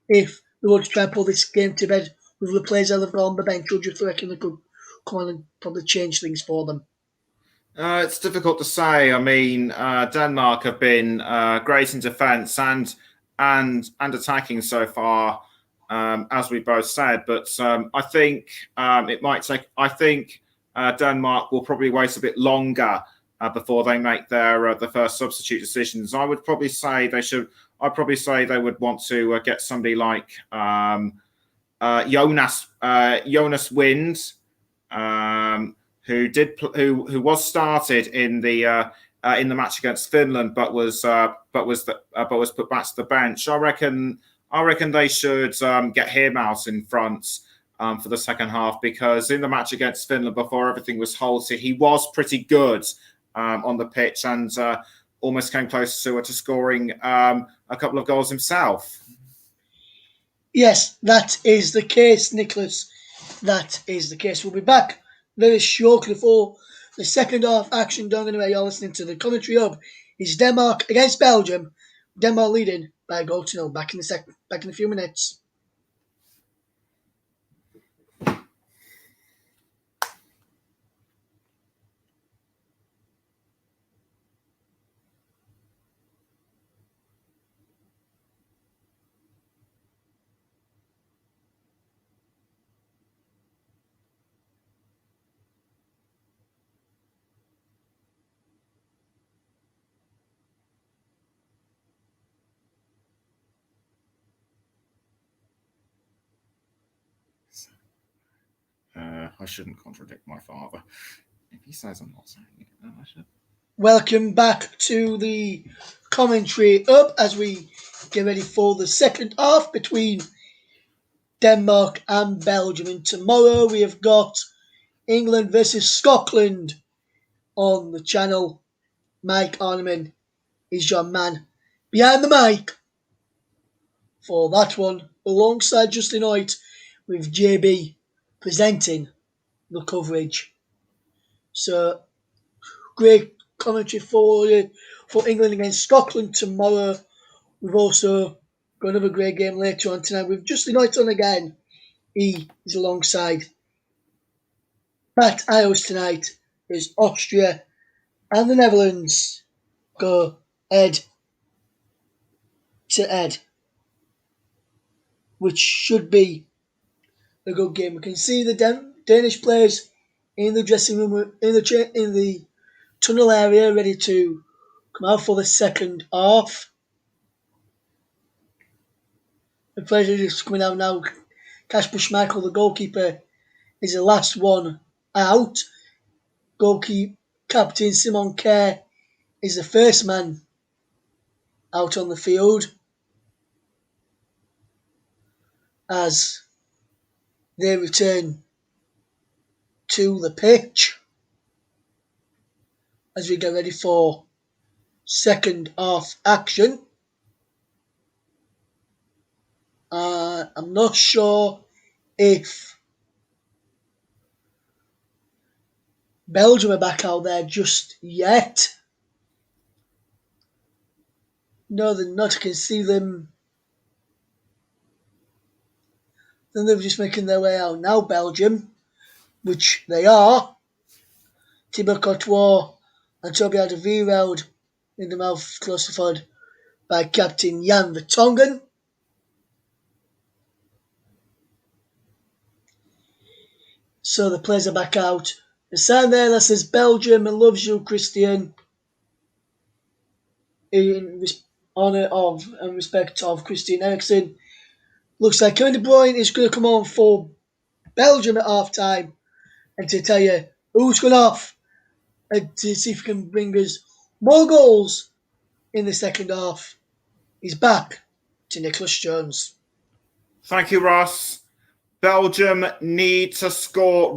if they want to try and pull this game to bed with the players that have got on the bench, or do you reckon they could come on and probably change things for them? It's difficult to say. I mean, Denmark have been great in defence and attacking so far, as we both said. But I think it might take. I think Denmark will probably wait a bit longer before they make their the first substitute decisions. I would probably say they should. I'd probably say they would want to get somebody like Jonas Wind, um, who was started in the match against Finland, but was put back to the bench. I reckon they should get him out in front for the second half, because in the match against Finland, before everything was halted, he was pretty good on the pitch and almost came close to scoring a couple of goals himself. Yes, that is the case, Nicholas. That is the case. We'll be back very shortly for the second half action. Don't go anywhere. You're listening to the commentary hub. It's Denmark against Belgium. Denmark leading by a goal to nil. Back in a few minutes. I shouldn't contradict my father. If he says I'm not saying it, then I should. Welcome back to the commentary up as we get ready for the second half between Denmark and Belgium. And tomorrow we have got England versus Scotland on the channel. Mike Arneman is your man behind the mic for that one, alongside Justin Hoyt with JB presenting the coverage. So great commentary for England against Scotland tomorrow. We've also got another great game later on tonight with Justin Hoyt on again. He is alongside Matt Ios tonight as Austria and the Netherlands go head to head, which should be a good game. We can see the Danish players in the dressing room, in the tunnel area, ready to come out for the second half. The players are just coming out now. Kasper Schmeichel, the goalkeeper, is the last one out. Goalkeeper captain Simon Kerr is the first man out on the field as they return to the pitch as we get ready for second half action. I'm not sure if Belgium are back out there just yet. No, they're not. I can see them. Then they're just making their way out now, Belgium, which they are. Thibaut Courtois and Toby Alderweireld in the mouth closely followed by captain Jan Vertonghen. So the players are back out. The sign there that says Belgium loves you, Christian, in honour of and respect of Christian Eriksen. Looks like Kevin De Bruyne is going to come on for Belgium at half time and to tell you who's gone off and to see if he can bring us more goals in the second half. He's back to Nicholas Jones. Thank you, Ross. Belgium need to score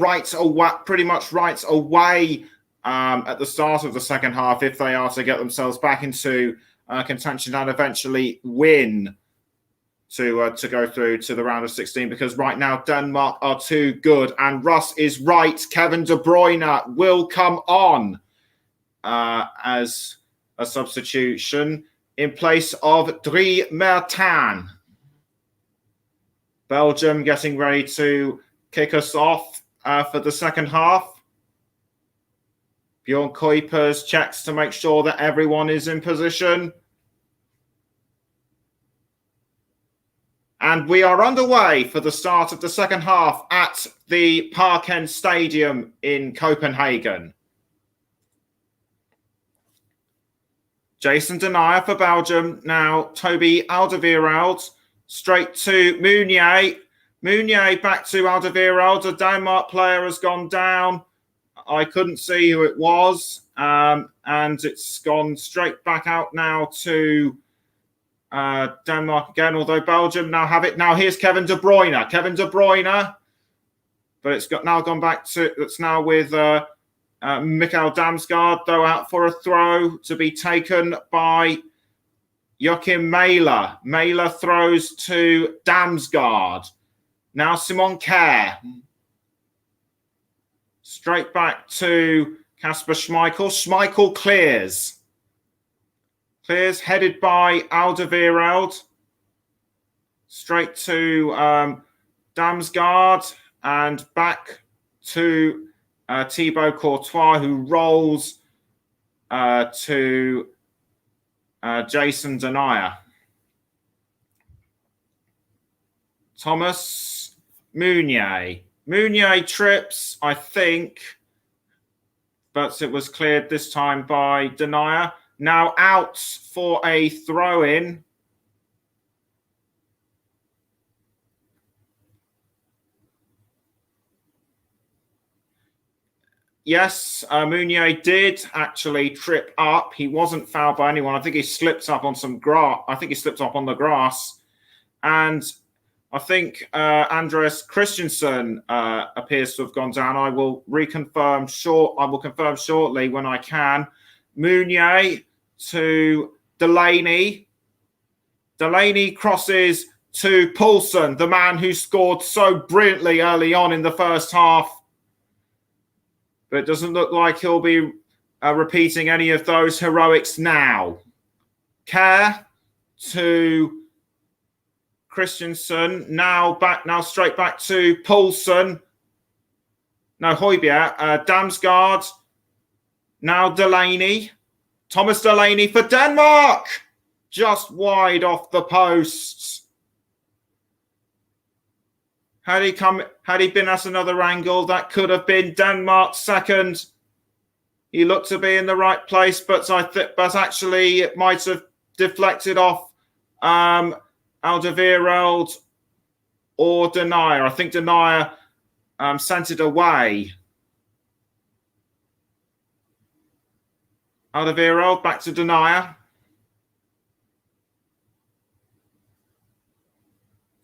pretty much right away at the start of the second half if they are to get themselves back into contention and eventually win to go through to the round of 16, because right now Denmark are too good. And Russ is right. Kevin De Bruyne will come on as a substitution in place of Drie Mertens. Belgium getting ready to kick us off for the second half. Bjorn Kuipers checks to make sure that everyone is in position. And we are underway for the start of the second half at the Parken Stadium in Copenhagen. Jason Denayer for Belgium. Now Toby Alderweireld straight to Meunier. Meunier back to Alderweireld. A Denmark player has gone down. I couldn't see who it was. And it's gone straight back out now to Denmark again, although Belgium now have it. Now here's Kevin De Bruyne. Kevin De Bruyne. But it's now gone back to, it's now with Mikael Damsgaard, though out for a throw to be taken by Joachim Mæhle. Mæhle throws to Damsgaard. Now Simon Kerr. Straight back to Kasper Schmeichel. Schmeichel clears. Clears, headed by Alderweireld. Straight to Damsgaard and back to Thibaut Courtois, who rolls to Jason Denayer. Thomas Meunier. Meunier trips, I think, but it was cleared this time by Denayer. Now out for a throw-in. Yes, Meunier did actually trip up. He wasn't fouled by anyone. I think he slipped up on some grass. I think he slipped up on the grass. And I think Andreas Christensen appears to have gone down. I will confirm shortly when I can. Meunier to Delaney. Delaney crosses to Poulsen, the man who scored so brilliantly early on in the first half. But it doesn't look like he'll be repeating any of those heroics now. Kerr to Christensen. Now straight back to Poulsen. No, Højbjerg. Damsgaard. Now Delaney. Thomas Delaney for Denmark. Just wide off the posts. Had he been at another angle, that could have been Denmark's second. He looked to be in the right place, but actually it might have deflected off Alderweireld or Denier. I think Denier sent it away. Alderweireld back to Denier.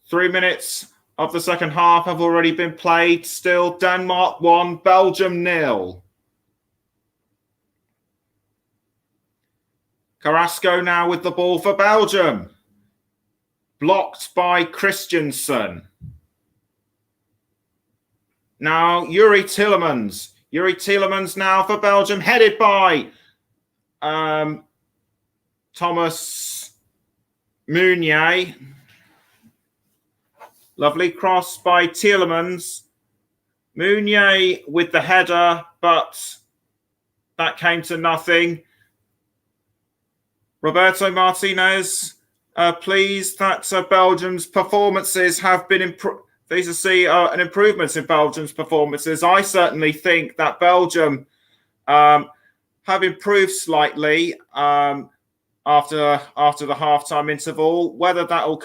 3 minutes of the second half have already been played. Still Denmark 1, Belgium 0. Carrasco now with the ball for Belgium. Blocked by Christensen. Now Yuri Tielemans. Yuri Tielemans now for Belgium, headed by Thomas Meunier. Lovely cross by Tielemans. Meunier with the header, but that came to nothing. Roberto Martinez, pleased that Belgium's performances have been improved. Pleased to see an improvement in Belgium's performances. I certainly think that Belgium have improved slightly after the halftime interval. Whether that will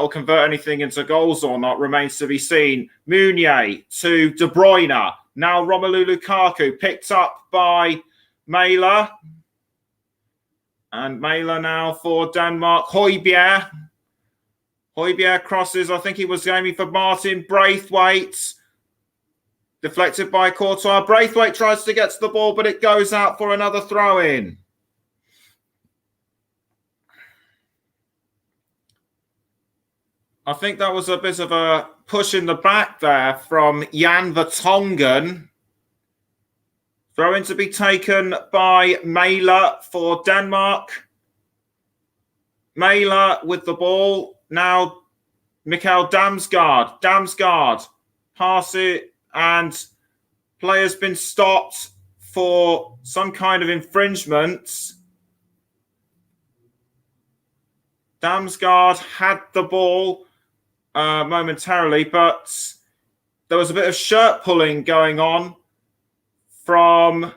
convert anything into goals or not remains to be seen. Meunier to De Bruyne. Now Romelu Lukaku picked up by Mæhle. And Mæhle now for Denmark. Højbjerg. Højbjerg crosses. I think he was aiming for Martin Braithwaite. Deflected by Courtois. Braithwaite tries to get to the ball, but it goes out for another throw-in. I think that was a bit of a push in the back there from Jan Vertonghen. Throw-in to be taken by Mæhle for Denmark. Mæhle with the ball. Now Mikkel Damsgaard. Damsgaard pass it, and player's been stopped for some kind of infringement. Damsgaard had the ball momentarily, but there was a bit of shirt pulling going on from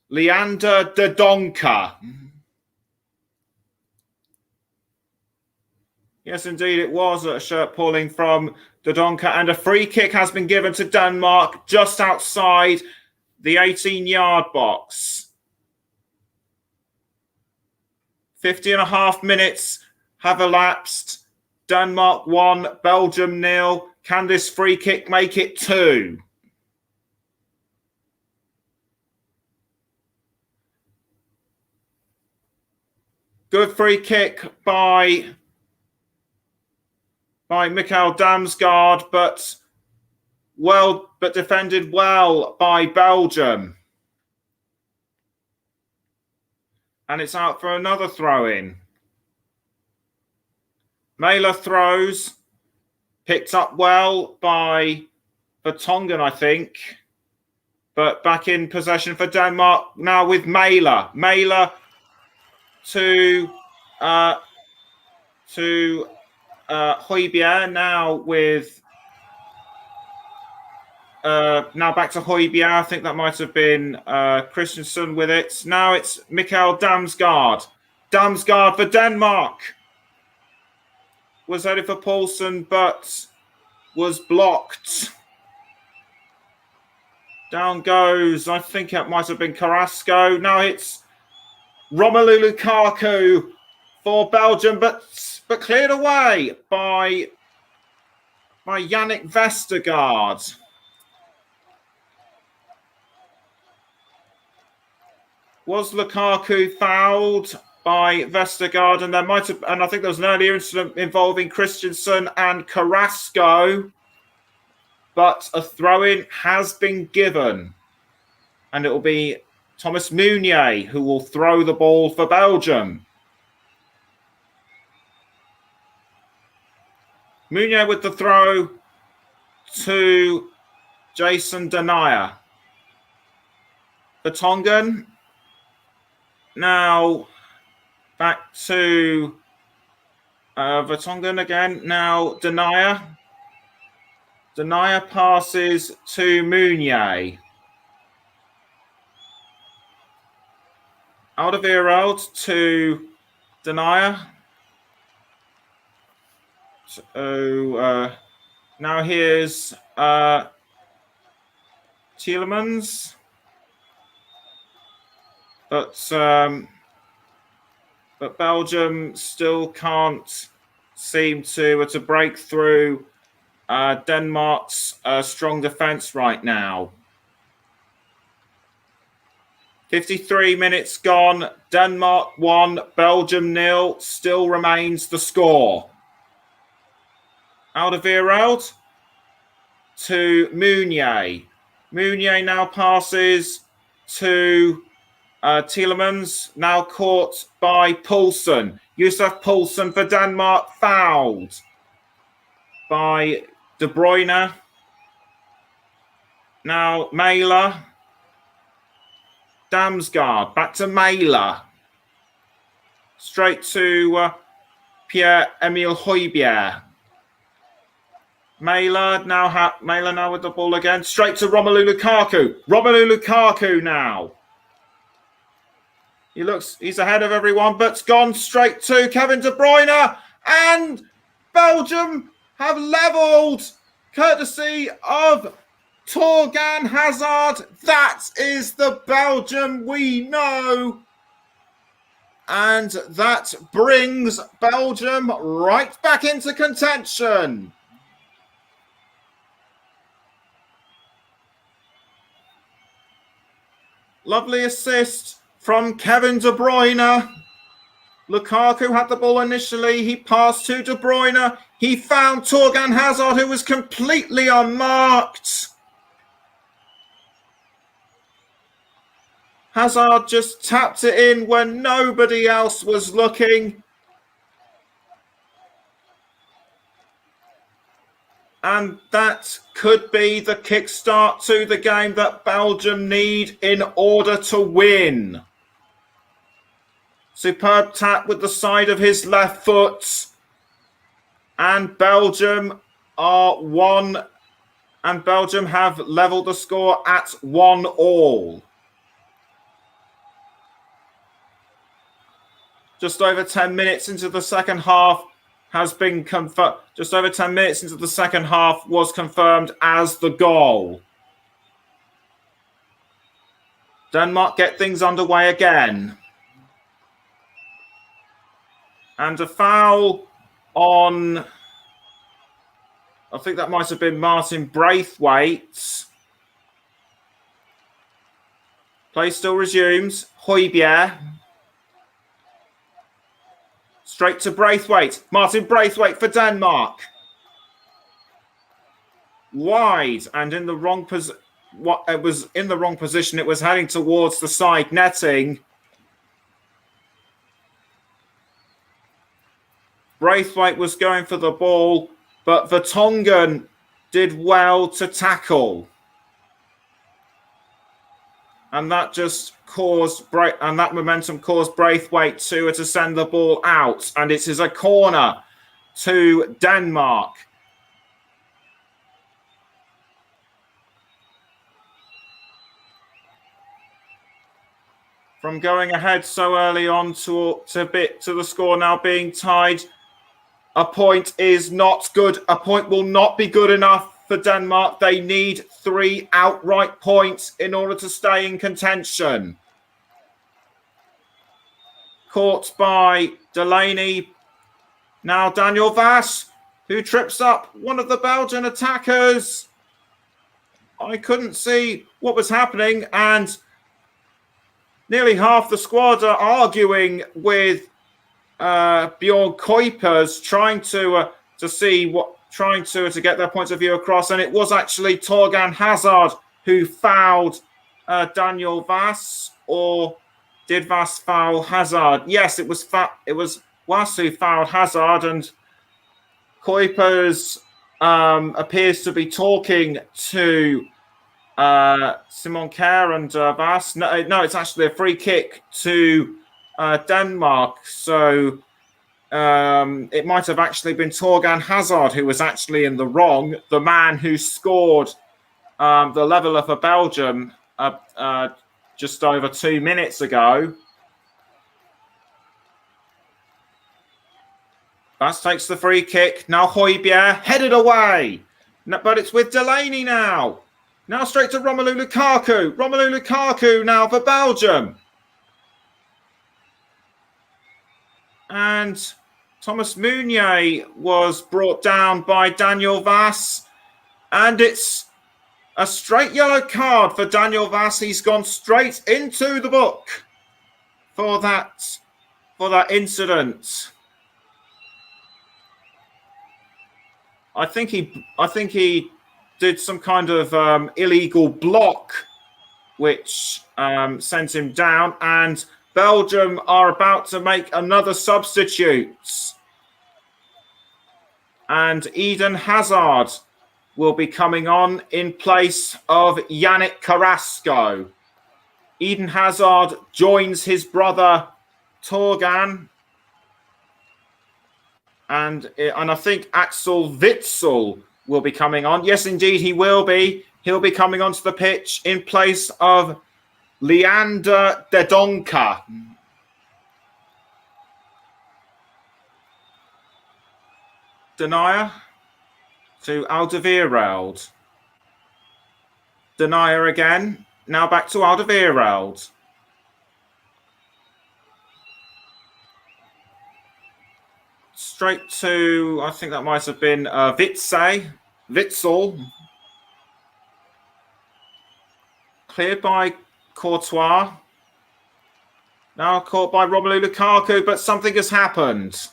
Leander de Donker. Yes, indeed, it was a shirt pulling from de Donker, and a free kick has been given to Denmark just outside the 18-yard box. 50.5 minutes have elapsed. Denmark 1, Belgium 0. Can this free kick make it 2? Good free kick by Mikkel Damsgaard, but defended well by Belgium. And it's out for another throw-in. Mæhle throws, picked up well by Vertonghen, I think. But back in possession for Denmark now with Mæhle. Mæhle to Højbjerg, now with now back to Højbjerg. I think that might have been Christensen with it. Now it's Mikkel Damsgaard. Damsgaard for Denmark. Was headed for Poulsen, but was blocked. Down goes, I think it might have been Carrasco. Now it's Romelu Lukaku for Belgium, but cleared away by Yannick Vestergaard. Was Lukaku fouled by Vestergaard? And I think there was an earlier incident involving Christensen and Carrasco, but a throw-in has been given, and it will be Thomas Meunier who will throw the ball for Belgium. Meunier with the throw to Jason Denier. Vertonghen. Now back to Vertonghen again. Now Denier. Denier passes to Meunier. Alderweireld to Denier. Now here's Tielemans, but Belgium still can't seem to break through Denmark's strong defence right now. 53 minutes gone. Denmark 1, Belgium 0. Still remains the score. Alderweireld to Meunier. Meunier now passes to Tielemans, now caught by Poulsen. Yusuf Poulsen for Denmark, fouled by De Bruyne. Now Mæhle. Damsgaard, back to Mæhle. Straight to Pierre-Emile Højbjerg. Mæhle now with the ball again. Straight to Romelu Lukaku. Romelu Lukaku now. He's ahead of everyone, but's gone straight to Kevin De Bruyne. And Belgium have levelled, courtesy of Thorgan Hazard. That is the Belgium we know. And that brings Belgium right back into contention. Lovely assist from Kevin De Bruyne. Lukaku had the ball initially. He passed to De Bruyne. He found Thorgan Hazard, who was completely unmarked. Hazard just tapped it in when nobody else was looking. And that could be the kickstart to the game that Belgium need in order to win. Superb tap with the side of his left foot. And Belgium are one. And Belgium have levelled the score at 1-1. Just over 10 minutes into the second half has been confirmed. Just over 10 minutes into the second half was confirmed as the goal. Denmark get things underway again. And a foul on, I think that might have been Martin Braithwaite. Play still resumes. Højbjerg. Straight to Braithwaite. Martin Braithwaite for Denmark. Wide and in the wrong position. It was in the wrong position. It was heading towards the side netting. Braithwaite was going for the ball, but Vertonghen did well to tackle. And that just that momentum caused Braithwaite to send the ball out. And it is a corner to Denmark. From going ahead so early on to the score now being tied, a point is not good. A point will not be good enough for Denmark. They need 3 outright points in order to stay in contention. Caught by Delaney. Now Daniel Vass, who trips up one of the Belgian attackers. I couldn't see what was happening, and nearly half the squad are arguing with Bjorn Kuipers, trying to get their points of view across, and it was actually Thorgan Hazard who fouled Daniel Vass, or did Vass foul Hazard? Yes, it was Vass who fouled Hazard, and Kuipers appears to be talking to Simon Kjær and Vass. No, it's actually a free kick to Denmark. So it might have actually been Thorgan Hazard who was actually in the wrong. The man who scored the leveller for Belgium just over 2 minutes ago. Bass takes the free kick. Now Højbjerg headed away. No, but it's with Delaney now. Now straight to Romelu Lukaku. Romelu Lukaku now for Belgium. And Thomas Meunier was brought down by Daniel Vass. And it's a straight yellow card for Daniel Vass. He's gone straight into the book for that incident. I think he did some kind of illegal block, which sent him down. And Belgium are about to make another substitute. And Eden Hazard will be coming on in place of Yannick Carrasco. Eden Hazard joins his brother Torgan. And I think Axel Witsel will be coming on. Yes, indeed, he will be. He'll be coming onto the pitch in place of Leander Dedonka. Denier to Alderweireld. Denier again. Now back to Alderweireld. Straight to, I think that might have been Witsel. Cleared by Courtois. Now caught by Romelu Lukaku, but something has happened.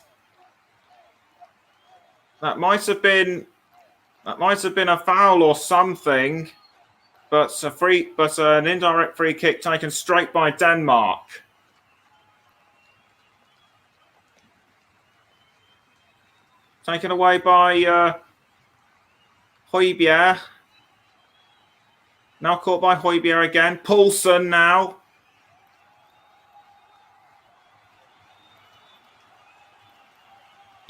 That might have been a foul or something, but an indirect free kick taken straight by Denmark. Taken away by Højbjerg. Now caught by Højbjerg again. Poulsen now.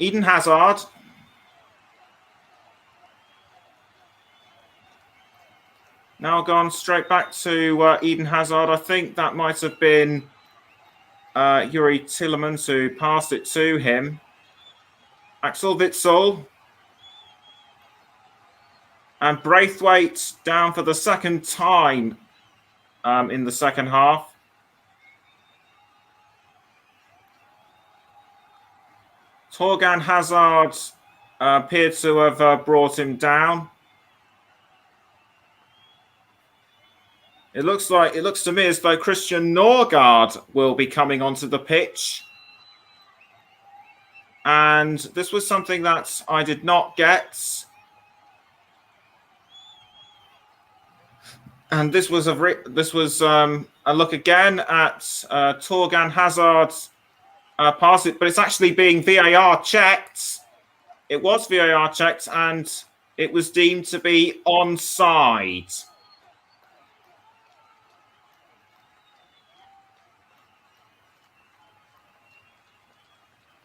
Eden Hazard. Now gone straight back to Eden Hazard. I think that might have been Yuri Tillemans who passed it to him. Axel Witsel. And Braithwaite down for the second time in the second half. Torgan Hazard appeared to have brought him down. It looks to me as though Christian Norgard will be coming onto the pitch. And this was something that I did not get. And this was a look again at Torgan Hazard's pass, but it's actually being VAR checked. It was VAR checked, and it was deemed to be onside.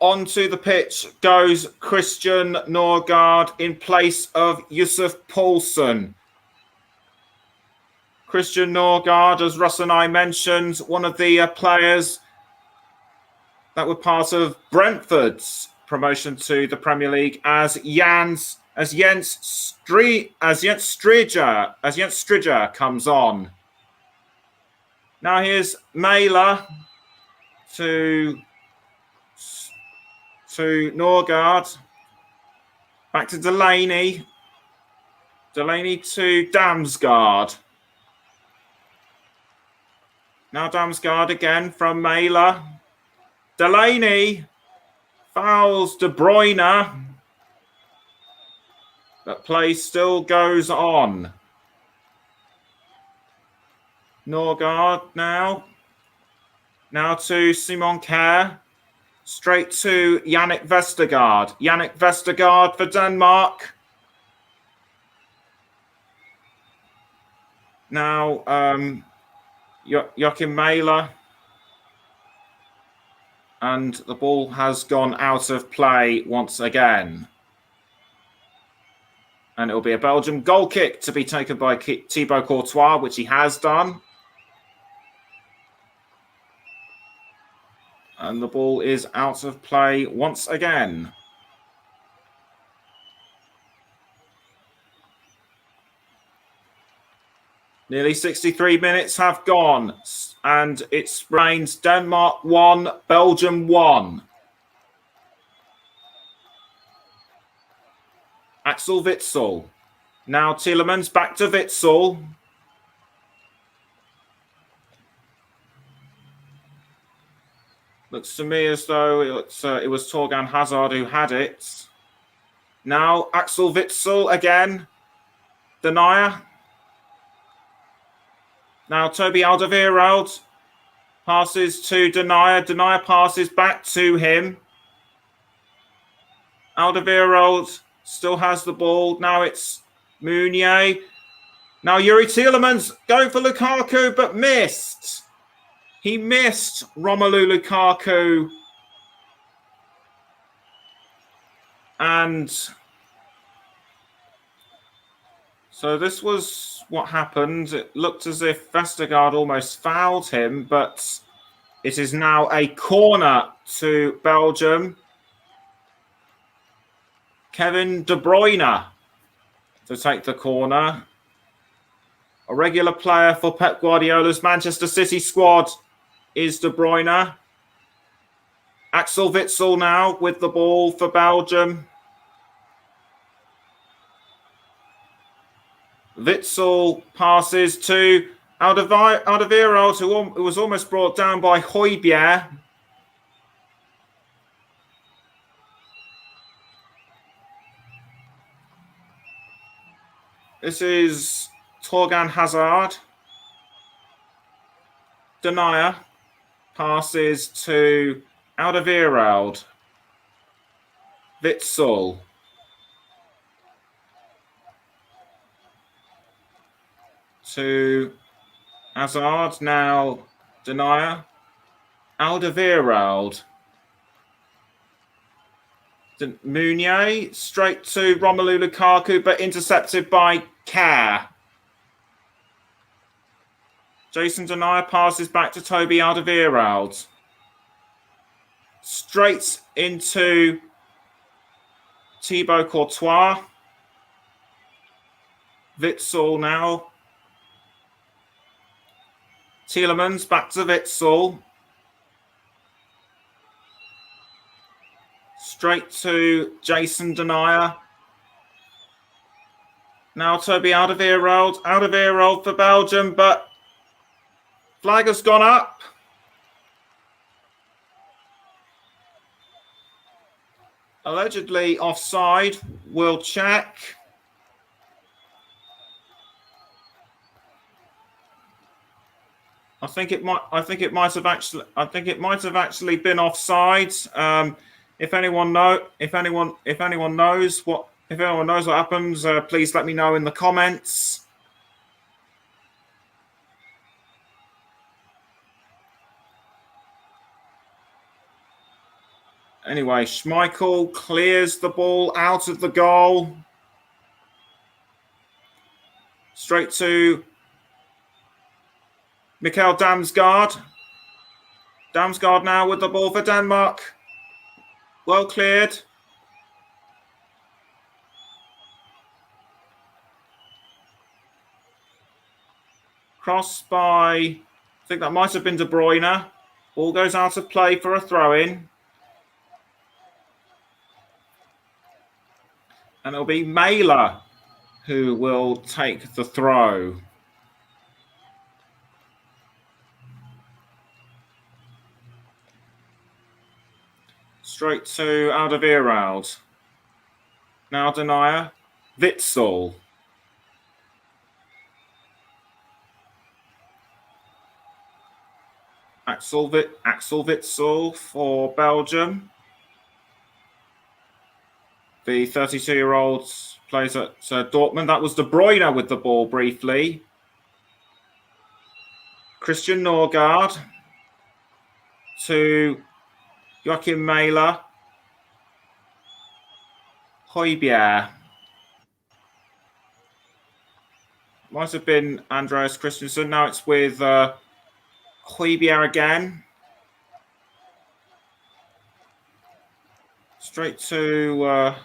Onto the pitch goes Christian Norgard in place of Yusuf Poulsen. Christian Norgard, as Russ and I mentioned, one of the players that were part of Brentford's promotion to the Premier League as Jens Striger comes on. Now here's Mæhle to Norgard. Back to Delaney. Delaney to Damsgaard. Now Damsgaard again from Mæhle. Delaney fouls De Bruyne. But play still goes on. Norgard now. Now to Simon Kjær. Straight to Yannick Vestergaard. Yannick Vestergaard for Denmark. Now Joachim Mæhle. And the ball has gone out of play once again. And it will be a Belgium goal kick to be taken by Thibaut Courtois, which he has done. And the ball is out of play once again. Nearly 63 minutes have gone, and it remains Denmark 1, Belgium 1. Axel Witsel. Now Tielemans back to Witsel. Looks to me as though it was Torgan Hazard who had it. Now Axel Witsel again. Denier. Now Toby Alderweireld passes to Denier. Denier passes back to him. Alderweireld still has the ball. Now it's Meunier. Now Yuri Tielemans going for Lukaku, but missed. He missed Romelu Lukaku. And so this was what happened. It looked as if Vestergaard almost fouled him, but it is now a corner to Belgium. Kevin De Bruyne to take the corner. A regular player for Pep Guardiola's Manchester City squad is De Bruyne. Axel Witsel now with the ball for Belgium. Witsel passes to Alderweireld, who was almost brought down by Højbjerg. This is Torgan Hazard. Denier passes to Alderweireld. Witsel. To Hazard, now Denier. Alderweireld. Meunier straight to Romelu Lukaku, but intercepted by Kerr. Jason Denier passes back to Toby Alderweireld. Straight into Thibaut Courtois. Witsel now. Tielemans back to Witsel. Straight to Jason Denier. Now Toby Alderweireld. Alderweireld for Belgium, but flag has gone up. Allegedly offside. We'll check. I think it might have actually been offside. If anyone knows what happens, please let me know in the comments. Anyway, Schmeichel clears the ball out of the goal. Straight to Mikkel Damsgaard. Damsgaard now with the ball for Denmark. Well cleared. Cross by, I think that might have been De Bruyne. Ball goes out of play for a throw-in. And it'll be Mæhle who will take the throw. Straight to Alderweireld. Now Denier. Witsel. Axel Witsel for Belgium. The 32-year-old plays at Dortmund. That was De Bruyne with the ball briefly. Christian Norgard to Joachim Mæhle. Højbjerg. Might have been Andreas Christensen. Now it's with Højbjerg again. Straight to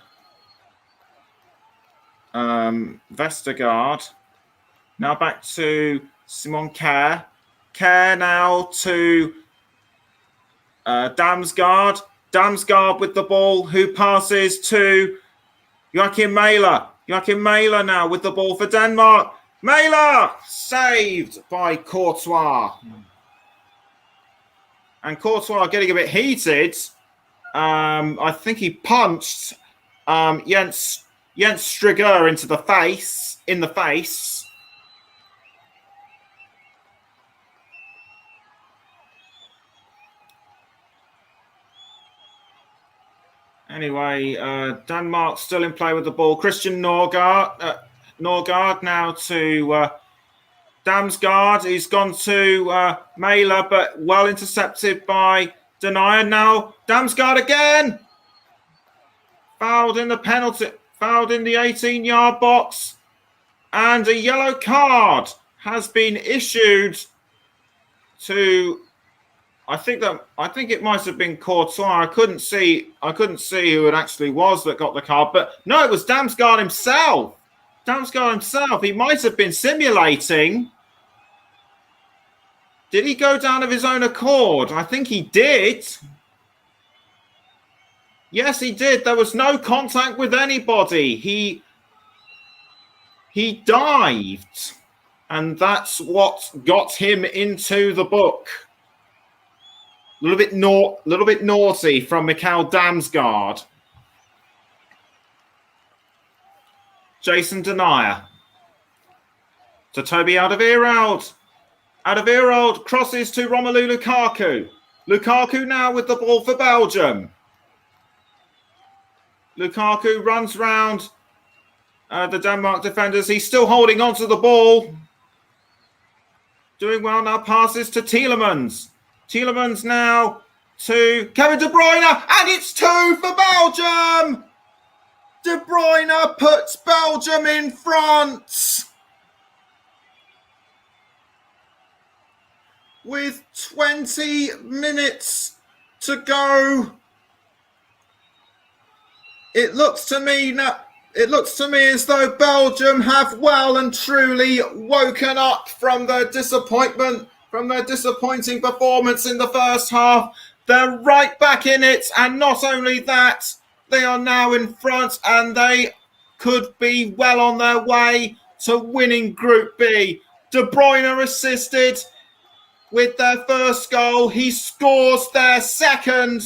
Vestergaard. Now back to Simon Kerr. Kerr now to Damsgaard. Damsgaard with the ball, who passes to Joachim Mæhle. Joachim Mæhle now with the ball for Denmark. Mæhle saved by Courtois. And Courtois getting a bit heated. I think he punched Jens Striger in the face. Anyway, Denmark still in play with the ball. Christian Norgard now to Damsgaard. He's gone to Mæhle, but well intercepted by Denier. Now Damsgaard again. Fouled in the 18-yard box. And a yellow card has been issued to, I think it might have been Courtois. I couldn't see who it actually was that got the card, but no, it was Damsgaard himself. He might have been simulating. Did he go down of his own accord? I think he did. Yes, he did. There was no contact with anybody. He dived, and that's what got him into the book. A little bit naughty from Mikael Damsgaard. Jason Denier to Toby Alderweireld. Alderweireld crosses to Romelu Lukaku. Lukaku now with the ball for Belgium. Lukaku runs round the Denmark defenders. He's still holding on to the ball. Doing well now. Passes to Tielemans. Tielemans now to Kevin De Bruyne. And it's 2 for Belgium. De Bruyne puts Belgium in front. With 20 minutes to go. It looks to me as though Belgium have well and truly woken up from their disappointment, from their disappointing performance in the first half. They're right back in it, and not only that, they are now in front, and they could be well on their way to winning Group B. De Bruyne assisted with their first goal. He scores their second.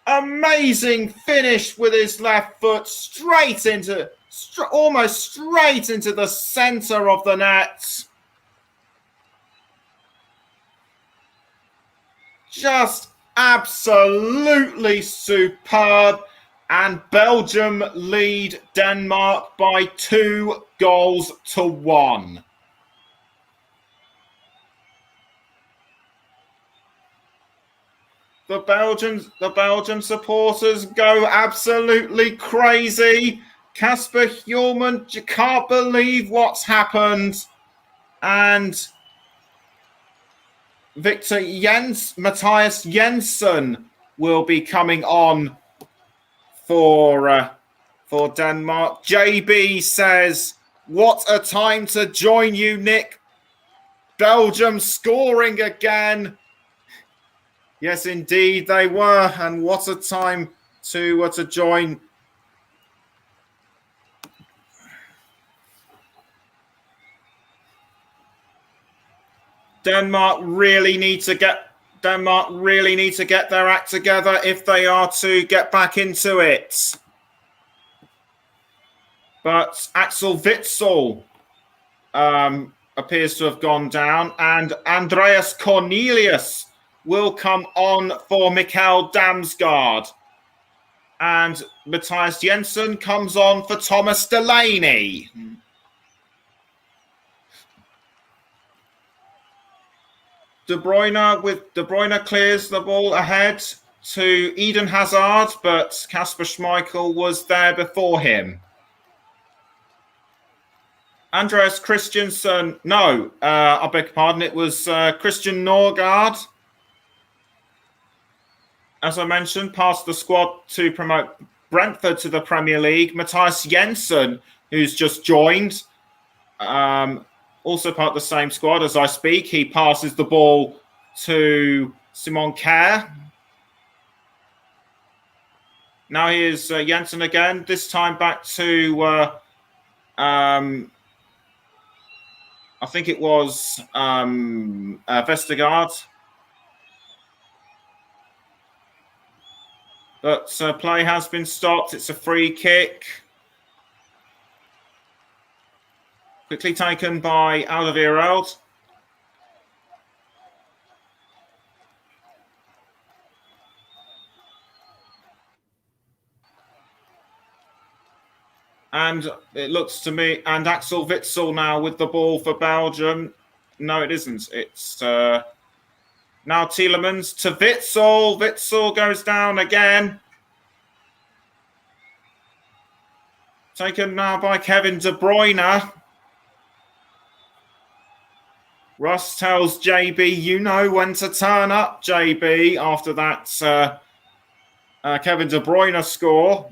Amazing finish with his left foot, almost straight into the centre of the net. Just absolutely superb. And Belgium lead Denmark by 2-1. The Belgian supporters go absolutely crazy. Kasper Hjulmand, you can't believe what's happened. And Matthias Jensen will be coming on for Denmark. JB says, what a time to join you, Nick. Belgium scoring again. Yes, indeed, they were. And what a time to join. Denmark really need to get their act together if they are to get back into it. But Axel Witsel appears to have gone down, and Andreas Cornelius will come on for Mikael Damsgaard. And Matthias Jensen comes on for Thomas Delaney. De Bruyne clears the ball ahead to Eden Hazard, but Kasper Schmeichel was there before him. Andreas Christensen, I beg your pardon, it was Christian Norgard. As I mentioned, passed the squad to promote Brentford to the Premier League. Matthias Jensen, who's just joined, also part of the same squad as I speak. He passes the ball to Simon Kjær. Now here's Jensen again, this time back to, I think it was Vestergaard. But play has been stopped. It's a free kick. Quickly taken by Alderweireld. And it looks to me, and Axel Witsel now with the ball for Belgium. No, it isn't. It's now Tielemans to Witsel. Witsel goes down again. Taken now by Kevin De Bruyne. Russ tells JB, you know when to turn up, JB, after that Kevin De Bruyne score.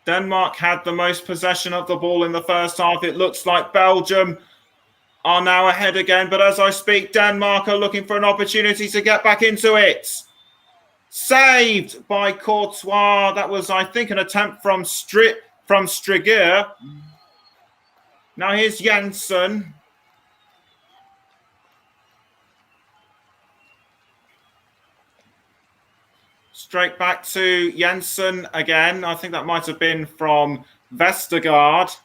Denmark had the most possession of the ball in the first half. It looks like Belgium are now ahead again. But as I speak, Denmark are looking for an opportunity to get back into it. Saved by Courtois. That was, I think, an attempt from Striger. Now here's Jensen. Straight back to Jensen again. I think that might have been from Vestergaard.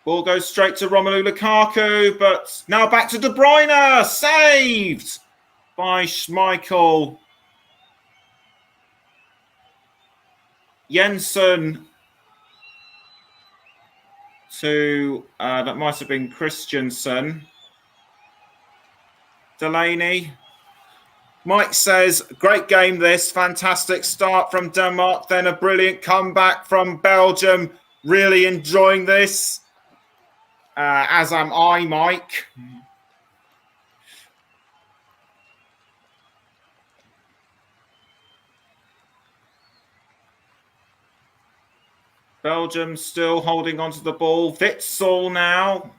Ball goes straight to Romelu Lukaku, but now back to De Bruyne. Saved by Schmeichel. Jensen to, that might have been Christensen. Delaney. Mike says, great game this. Fantastic start from Denmark, then a brilliant comeback from Belgium. Really enjoying this. As am I, Mike. Belgium still holding onto the ball. Witsel now.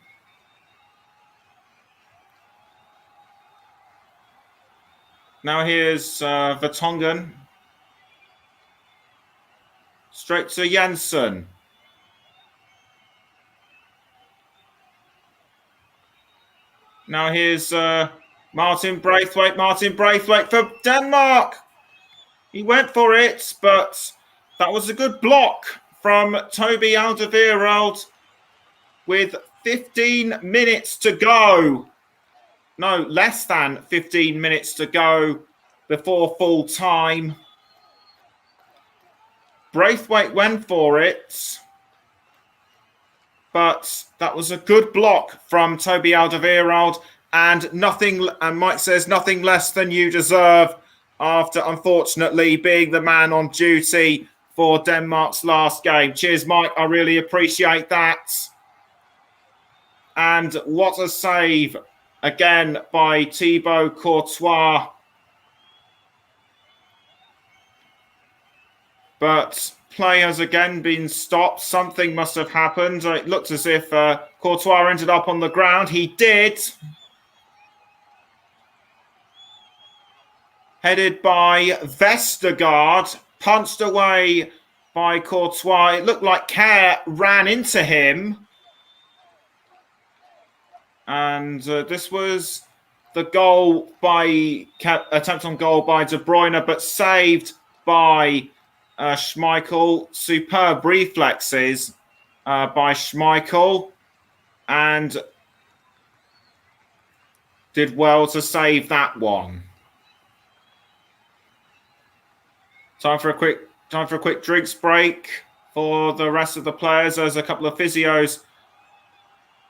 Now here's Vertonghen. Straight to Jensen. Now here's Martin Braithwaite. Martin Braithwaite for Denmark. He went for it, but that was a good block from Toby Alderweireld with 15 minutes to go. No, less than 15 minutes to go before full time. Braithwaite went for it, but that was a good block from Toby Alderweireld, and nothing. And Mike says nothing less than you deserve after, unfortunately, being the man on duty for Denmark's last game. Cheers, Mike. I really appreciate that. And what a save again by Thibaut Courtois. But play has again been stopped. Something must have happened. It looked as if Courtois ended up on the ground. He did. Headed by Vestergaard. Punched away by Courtois. It looked like Kjær ran into him. And this was the goal by attempt on goal by De Bruyne, but saved by Schmeichel. Superb reflexes by Schmeichel, and did well to save that one. Time for a quick drinks break for the rest of the players. There's a couple of physios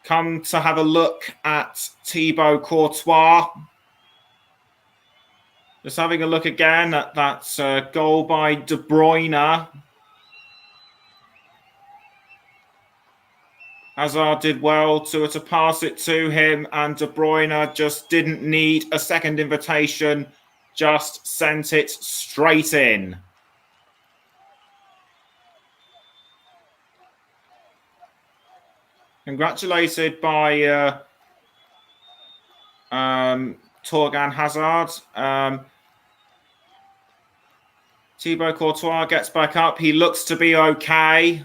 come to have a look at Thibaut Courtois. Just having a look again at that goal by De Bruyne. Hazard did well to pass it to him, and De Bruyne just didn't need a second invitation, just sent it straight in. Congratulated by Torgan Hazard. Thibaut Courtois gets back up. He looks to be okay.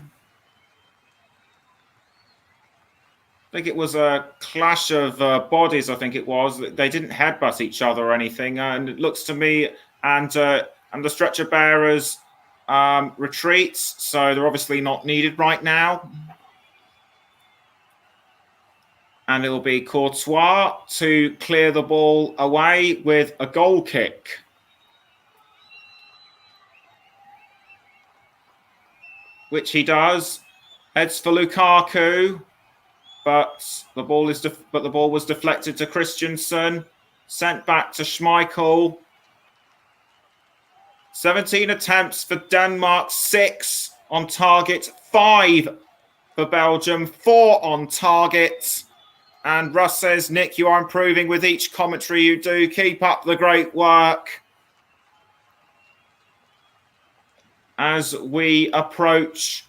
I think it was a clash of bodies, I think it was. They didn't headbutt each other or anything. And it looks to me, and the stretcher bearers retreats, so they're obviously not needed right now. And it'll be Courtois to clear the ball away with a goal kick. Which he does. Heads for Lukaku. But the ball was deflected to Christensen, sent back to Schmeichel. 17 attempts for Denmark, 6 on target, 5 for Belgium, 4 on target. And Russ says, Nick, you are improving with each commentary you do. Keep up the great work. As we approach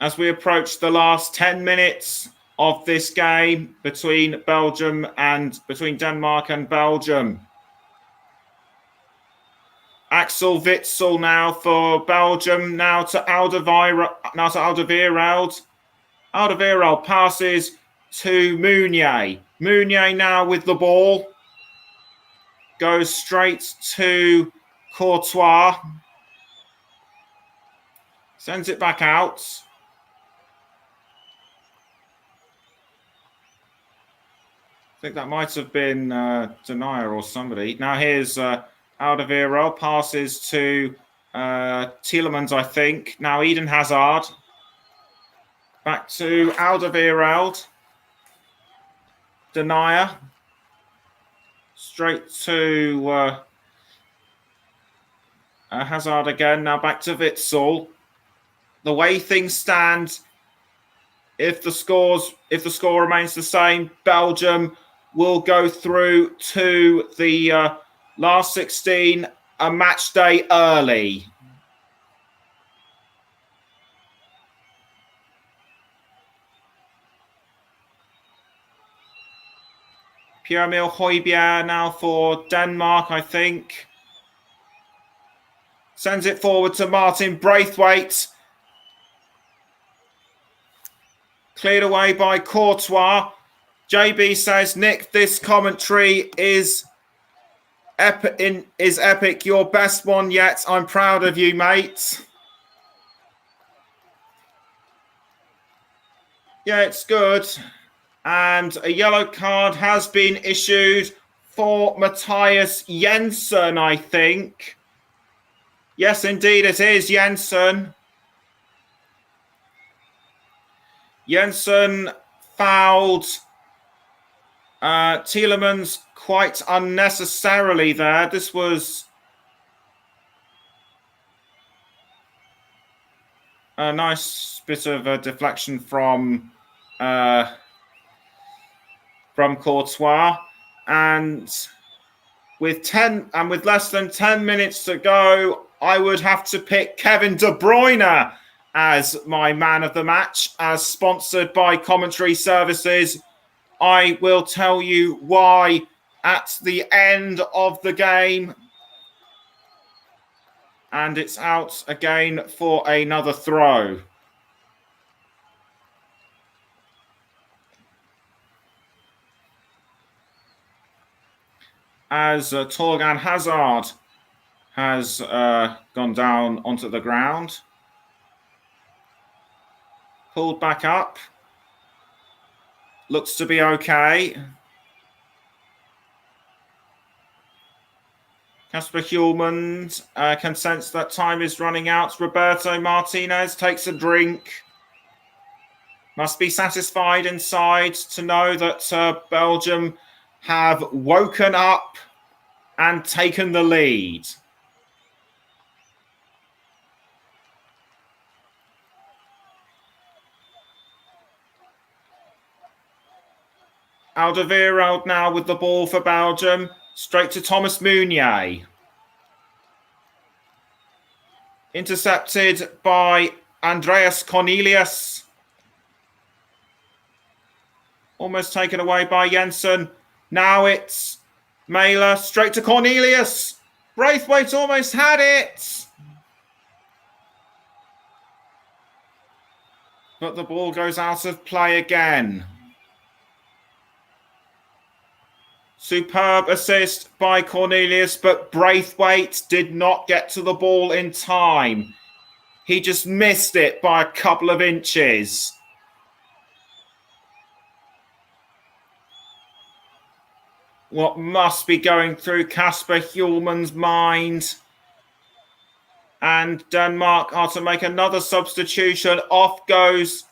the last 10 minutes of this game between Denmark and Belgium. Axel Witsel now for Belgium, now to Alderweireld. Alderweireld passes to Meunier. Meunier now with the ball. Goes straight to Courtois. Sends it back out. I think that might have been Denier or somebody. Now here's Alderweireld, passes to Tielemans, I think. Now Eden Hazard. Back to Alderweireld. Denier. Straight to Hazard again. Now back to Witsel. The way things stand, if the score remains the same, Belgium will go through to the last 16, a match day early. Pierre-Emile Højbjerg now for Denmark, I think. Sends it forward to Martin Braithwaite. Cleared away by Courtois. JB says, Nick, this commentary is epic. Your best one yet. I'm proud of you, mate. Yeah, it's good. And a yellow card has been issued for Matthias Jensen, I think. Yes, indeed, it is Jensen. Jensen fouled Tielemans quite unnecessarily there. This was a nice bit of a deflection from Courtois, and with less than 10 minutes to go, I would have to pick Kevin De Bruyne as my man of the match, as sponsored by Commentary Services. I will tell you why at the end of the game. And it's out again for another throw. As Torgan Hazard has gone down onto the ground. Pulled back up. Looks to be okay. Kasper Hjulmand can sense that time is running out. Roberto Martinez takes a drink. Must be satisfied inside to know that Belgium have woken up and taken the lead. Alderweireld now with the ball for Belgium. Straight to Thomas Meunier. Intercepted by Andreas Cornelius. Almost taken away by Jensen. Now it's Mailer. Straight to Cornelius. Braithwaite almost had it. But the ball goes out of play again. Superb assist by Cornelius, but Braithwaite did not get to the ball in time. He just missed it by a couple of inches. What must be going through Kasper Hjulmann's mind? And Denmark are to make another substitution. Off goes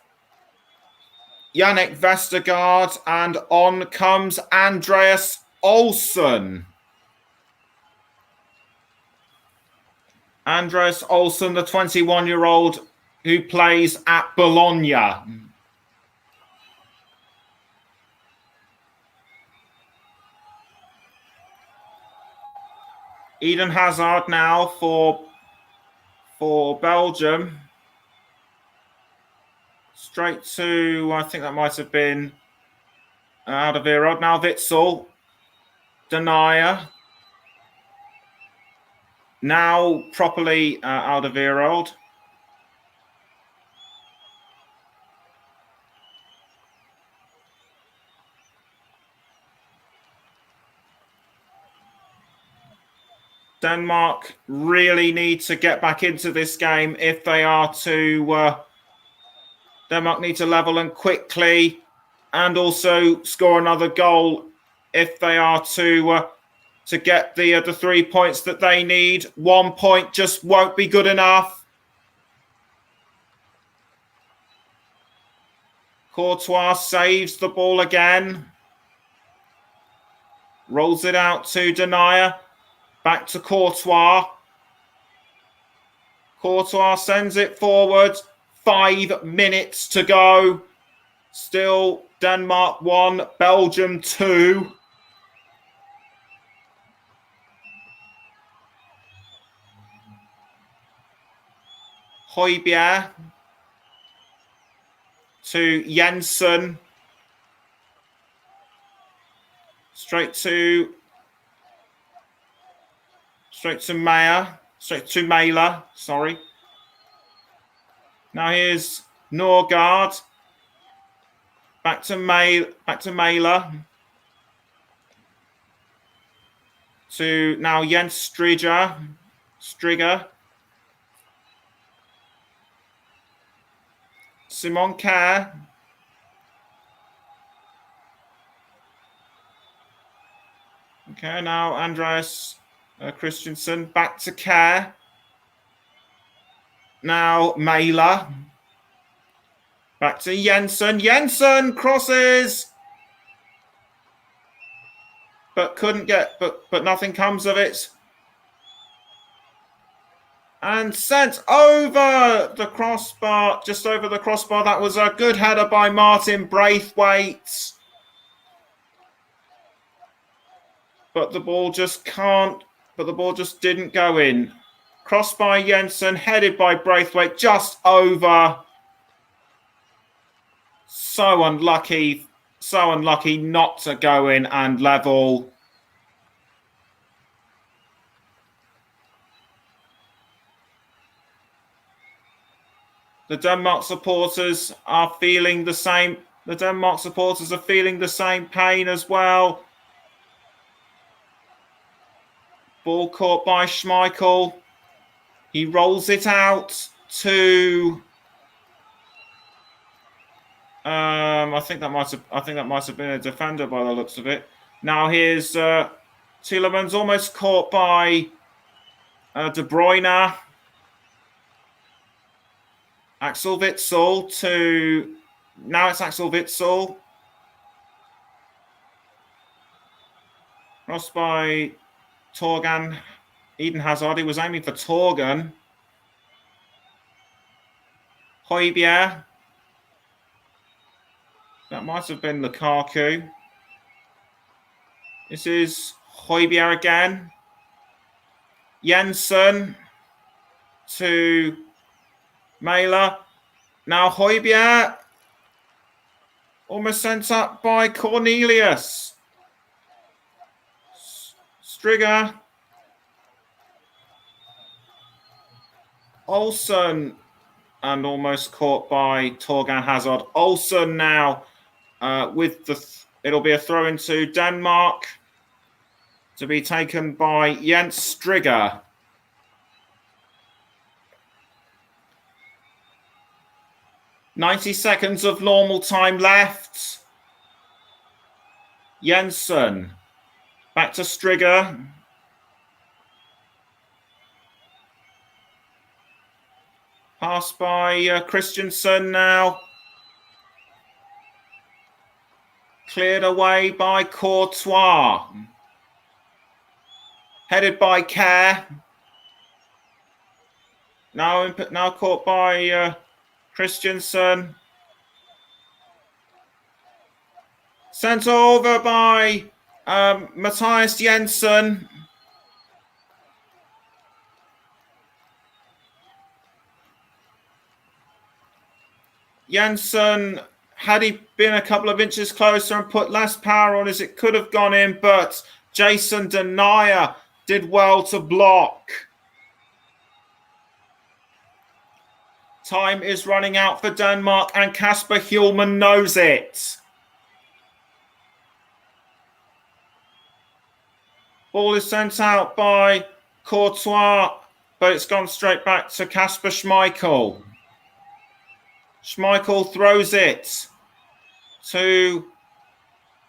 Yannick Vestergaard, and on comes Andreas Olsen. Andreas Olsen, the 21-year-old who plays at Bologna. Eden Hazard now for Belgium. Straight to, I think that might have been Alderweireld. Now Witsel. Denier. Now properly Alderweireld. Denmark really need to get back into this game if they are to... Denmark need to level and quickly, and also score another goal if they are to get the 3 points that they need. 1 point just won't be good enough. Courtois saves the ball again. Rolls it out to Denier. Back to Courtois. Courtois sends it forward. 5 minutes to go. Still Denmark 1, Belgium 2. Højbjerg to Jensen. Straight to Mailer, sorry. Now here's Norgard. Back to Mailer. To now Jens Striger. Simon Kjær. Okay, now Andreas Christensen. Back to Kjær. Now Mailer. Back to Jensen. Jensen crosses. But couldn't get, but nothing comes of it. And sent over the crossbar, just over the crossbar. That was a good header by Martin Braithwaite. But the ball just didn't go in. Crossed by Jensen, headed by Braithwaite, just over. So unlucky not to go in and level. The Denmark supporters are feeling the same. The Denmark supporters are feeling the same pain as well. Ball caught by Schmeichel. He rolls it out to. I think that might have been a defender by the looks of it. Now here's Tielemans, almost caught by De Bruyne. Axel Witsel to. Now it's Axel Witsel. Crossed by Torgan. Eden Hazard. He was aiming for Torgan. Højbjerg. That might have been Lukaku. This is Højbjerg again. Jensen to Mailer. Now Højbjerg almost sent up by Cornelius. Striger. Olsen, and almost caught by Torgan Hazard. Olsen now with it'll be a throw into Denmark to be taken by Jens Striger. "90 seconds of normal time left. Jensen back to Striger. Pass by Christensen now. Cleared away by Courtois. Headed by Kerr. Now caught by Christensen. Sent over by Matthias Jensen. Jensen, had he been a couple of inches closer and put less power on, as it could have gone in, but Jason Denier did well to block. Time is running out for Denmark, and Kasper Hjulmand knows it. Ball is sent out by Courtois, but it's gone straight back to Kasper Schmeichel. Schmeichel throws it to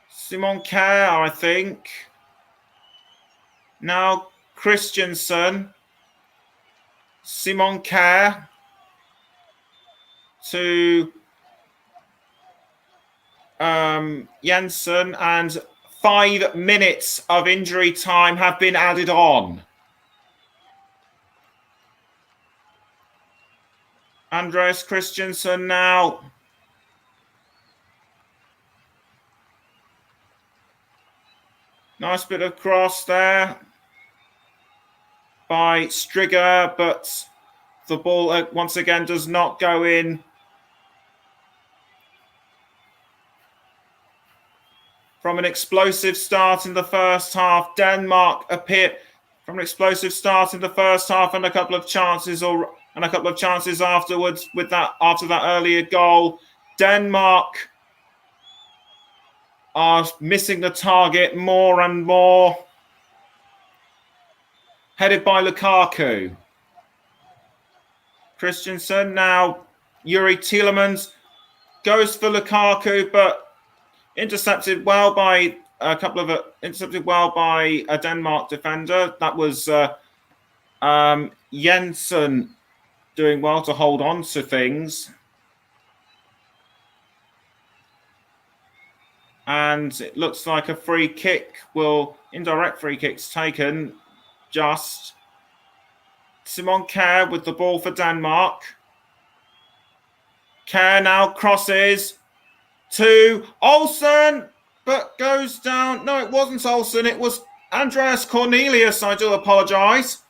Simon Kjær, I think. Now Christensen. Simon Kjær to Jensen, and 5 minutes of injury time have been added on. Andreas Christensen now. Nice bit of cross there by Striger, but the ball once again does not go in. From an explosive start in the first half, Denmark appeared from an explosive start in the first half, and a couple of chances afterwards after that earlier goal. Denmark are missing the target more and more. Headed by Lukaku. Christensen now. Yuri Tielemans goes for Lukaku, but intercepted well by a Denmark defender. That was Jensen doing well to hold on to things. And it looks like a free kick indirect free kicks taken. Just Simon Kjær with the ball for Denmark. Kjær now crosses to Olsen, but goes down. No, it wasn't Olsen. It was Andreas Cornelius. I do apologise.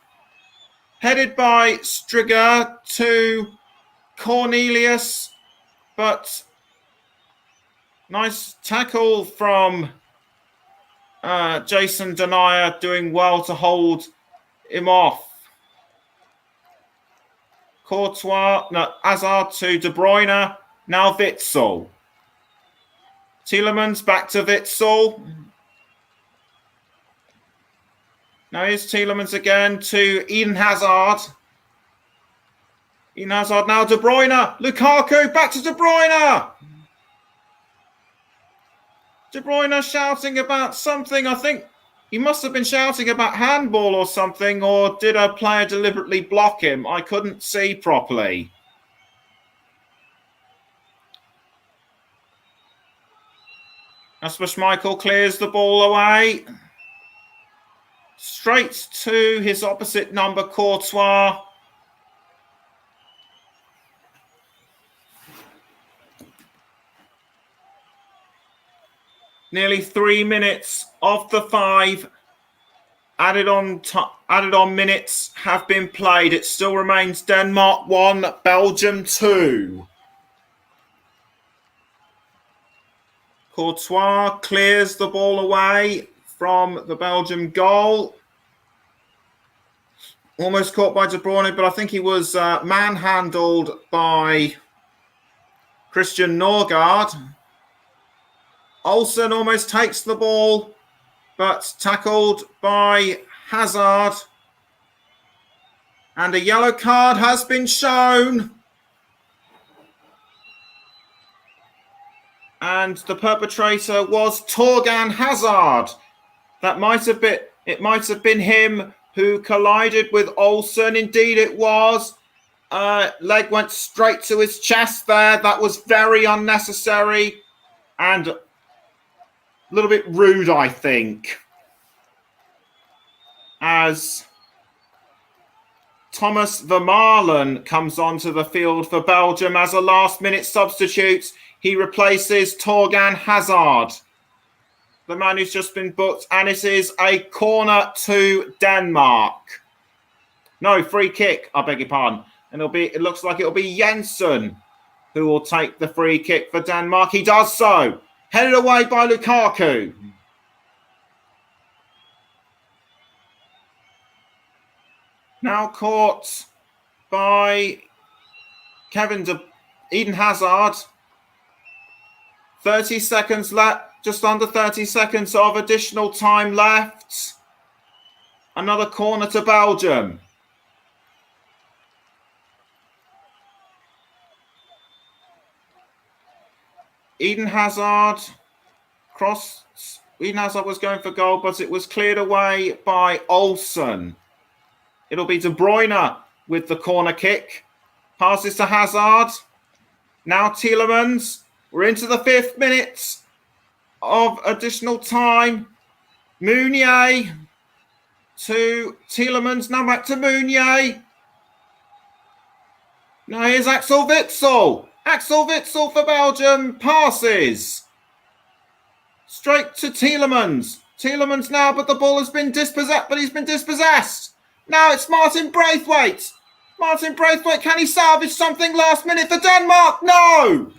Headed by Striger to Cornelius, but nice tackle from Jason Denier, doing well to hold him off. Hazard to De Bruyne. Now Witsel. Tielemans back to Witsel. Now here's Tielemans again to Eden Hazard. Eden Hazard now De Bruyne. Lukaku back to De Bruyne. De Bruyne shouting about something. I think he must have been shouting about handball or something, or did a player deliberately block him? I couldn't see properly. Kasper Schmeichel clears the ball away. Straight to his opposite number, Courtois. nearly 3 minutes of the 5 added on minutes have been played. It still remains Denmark 1, Belgium 2. Courtois clears the ball away from the Belgium goal. Almost caught by De Bruyne, but I think he was manhandled by Christian Norgard. Olsen almost takes the ball, but tackled by Hazard. And a yellow card has been shown. And the perpetrator was Torgan Hazard. It might have been him who collided with Olsen. Indeed, it was. Leg went straight to his chest there. That was very unnecessary and a little bit rude, I think. As Thomas Vermaelen comes onto the field for Belgium as a last-minute substitute. He replaces Torgan Hazard, the man who's just been booked, and it is a corner to Denmark. No, free kick, I beg your pardon. And it looks like it'll be Jensen who will take the free kick for Denmark. He does so. Headed away by Lukaku. Now caught by Eden Hazard. 30 seconds left, just under 30 seconds of additional time left. Another corner to Belgium. Eden Hazard was going for goal, but it was cleared away by Olsen. It'll be De Bruyne with the corner kick. Passes to Hazard. Now Tielemans. We're into the 5th minute of additional time. Meunier to Tielemans. Now back to Meunier. Now here's Axel Witsel. Axel Witsel for Belgium. Passes. Straight to Tielemans. Tielemans now, but the ball has been dispossessed. But he's been dispossessed. Now it's Martin Braithwaite. Martin Braithwaite, can he salvage something last minute for Denmark? No!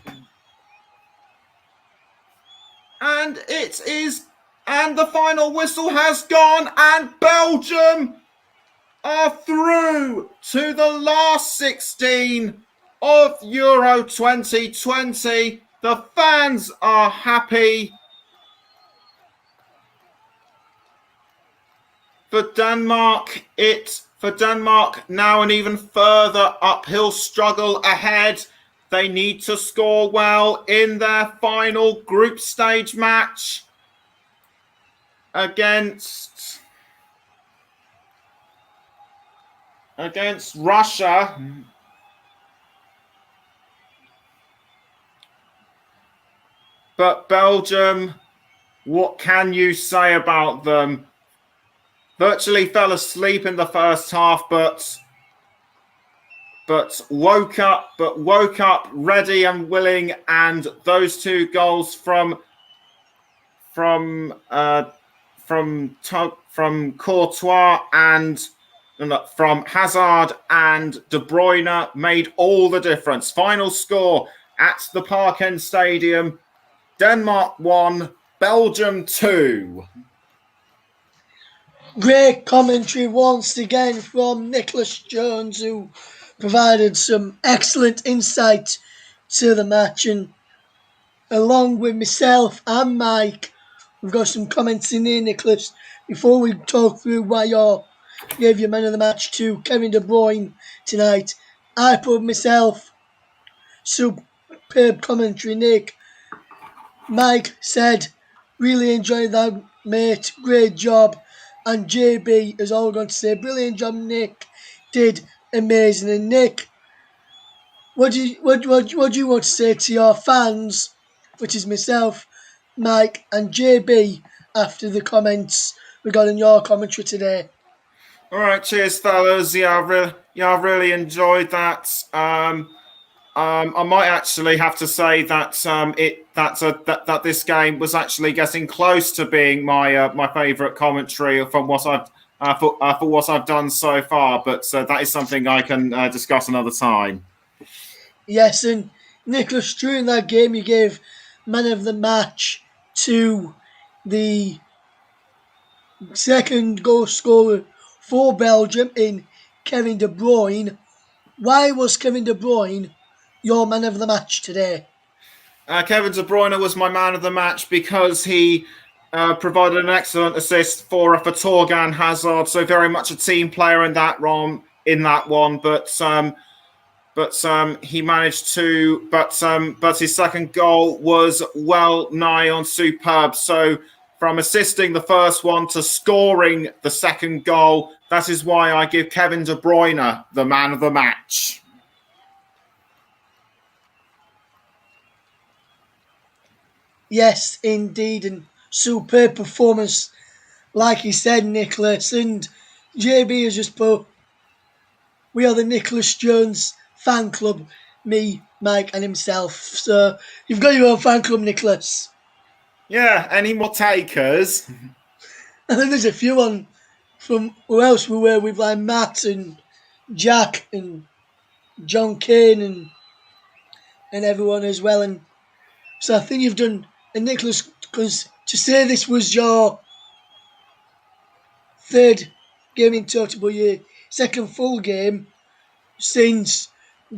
And the final whistle has gone, and Belgium are through to the last 16 of Euro 2020. The fans are happy. For Denmark, now an even further uphill struggle ahead. They need to score well in their final group stage match against Russia. But Belgium, what can you say about them? Virtually fell asleep in the first half, but woke up ready and willing, and those 2 goals from Courtois and from Hazard and De Bruyne made all the difference. Final score at the Parken Stadium: Denmark 1, Belgium 2. Great commentary once again from Nicholas Jones, who provided some excellent insight to the match. And along with myself and Mike, we've got some comments in here, Nicholas, before we talk through why you gave your man of the match to Kevin De Bruyne tonight. I put myself superb commentary, Nick. Mike said, really enjoyed that, mate. Great job. And JB is all going to say, brilliant job, Nick. Did amazing. And Nick, what do you want to say to your fans, which is myself, Mike, and JB, after the comments regarding your commentary today? All right, cheers, fellas. Yeah, I really enjoyed that. I might actually have to say that that this game was actually getting close to being my favourite commentary from what I've for what I've done so far. But that is something I can discuss another time. Yes, and Nicholas, during that game, you gave man of the match to the second goal scorer for Belgium in Kevin De Bruyne. Why was Kevin De Bruyne your man of the match today? Kevin De Bruyne was my man of the match because he provided an excellent assist for Torgan Hazard. So very much a team player in that one, but he managed to. But his second goal was well nigh on superb. So from assisting the first one to scoring the second goal, that is why I give Kevin De Bruyne the man of the match. Yes, indeed, and superb performance, like he said, Nicholas. And JB has just put, we are the Nicholas Jones fan club, me, Mike, and himself. So you've got your own fan club, Nicholas. Yeah, any more takers? And then there's a few on from who else we were with, like Matt and Jack and John Kane and everyone as well. And so I think you've done, and Nicholas, because to say this was your third game in total, but your second full game since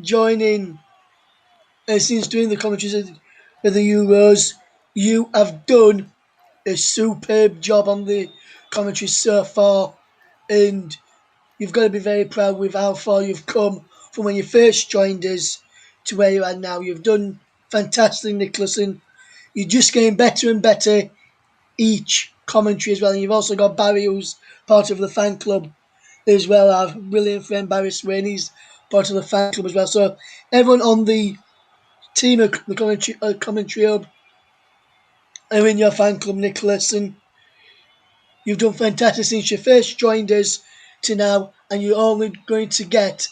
joining, since doing the commentaries of the Euros, you have done a superb job on the commentaries so far, and you've got to be very proud with how far you've come from when you first joined us to where you are now. You've done fantastic, Nicholas, and you're just getting better and better each commentary as well. And you've also got Barry, who's part of the fan club as well. Our brilliant friend Barry Swain, he's part of the fan club as well. So everyone on the team of the commentary hub are in your fan club, Nicholas, and you've done fantastic since you first joined us to now, and you're only going to get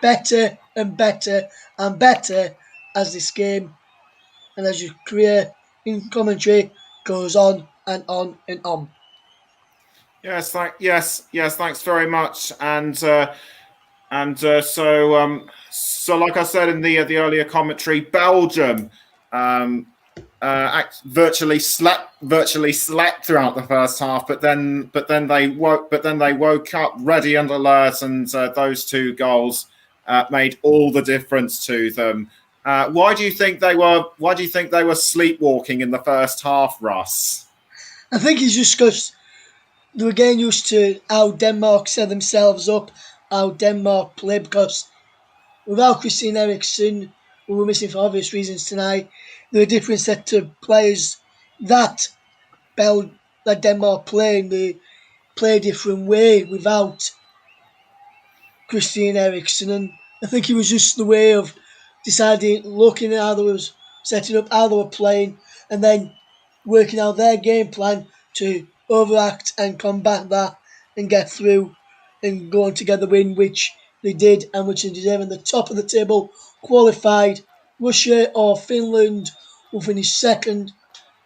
better and better and better as this game and as your career in commentary goes on and on and on. Yes. Thanks very much. So like I said in the earlier commentary, Belgium virtually slept throughout the first half, but then they woke up ready and alert, and those two goals made all the difference to them. Why do you think they were? Why do you think they were sleepwalking in the first half, Russ? I think it's just because they were getting used to how Denmark set themselves up, how Denmark play, because without Christian Eriksen, who we're missing for obvious reasons tonight, there are a different set of players that that Denmark play, and they play a different way without Christian Eriksen. And I think it was just the way of deciding, looking at how they was setting up, how they were playing, and then working out their game plan to overact and combat that and get through and go on to get the win, which they did and which they deserve. And the top of the table qualified. Russia or Finland will finish second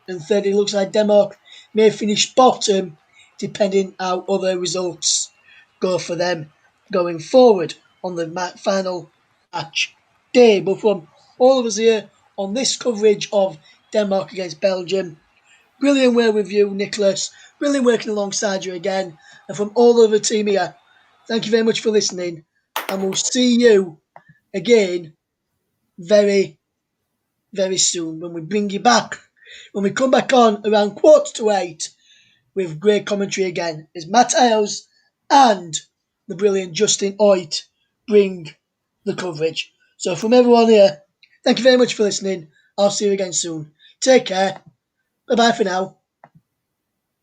and third. It looks like Denmark may finish bottom, depending how other results go for them going forward on the final match day. But from all of us here on this coverage of Denmark against Belgium, brilliant work with you, Nicholas. Brilliant working alongside you again. And from all of the team here, thank you very much for listening. And we'll see you again very, very soon when we bring you back. When we come back on around 7:45 with great commentary again, as Matt Ailes and the brilliant Justin Oit bring the coverage. So from everyone here, thank you very much for listening. I'll see you again soon. Take care. Bye bye for now.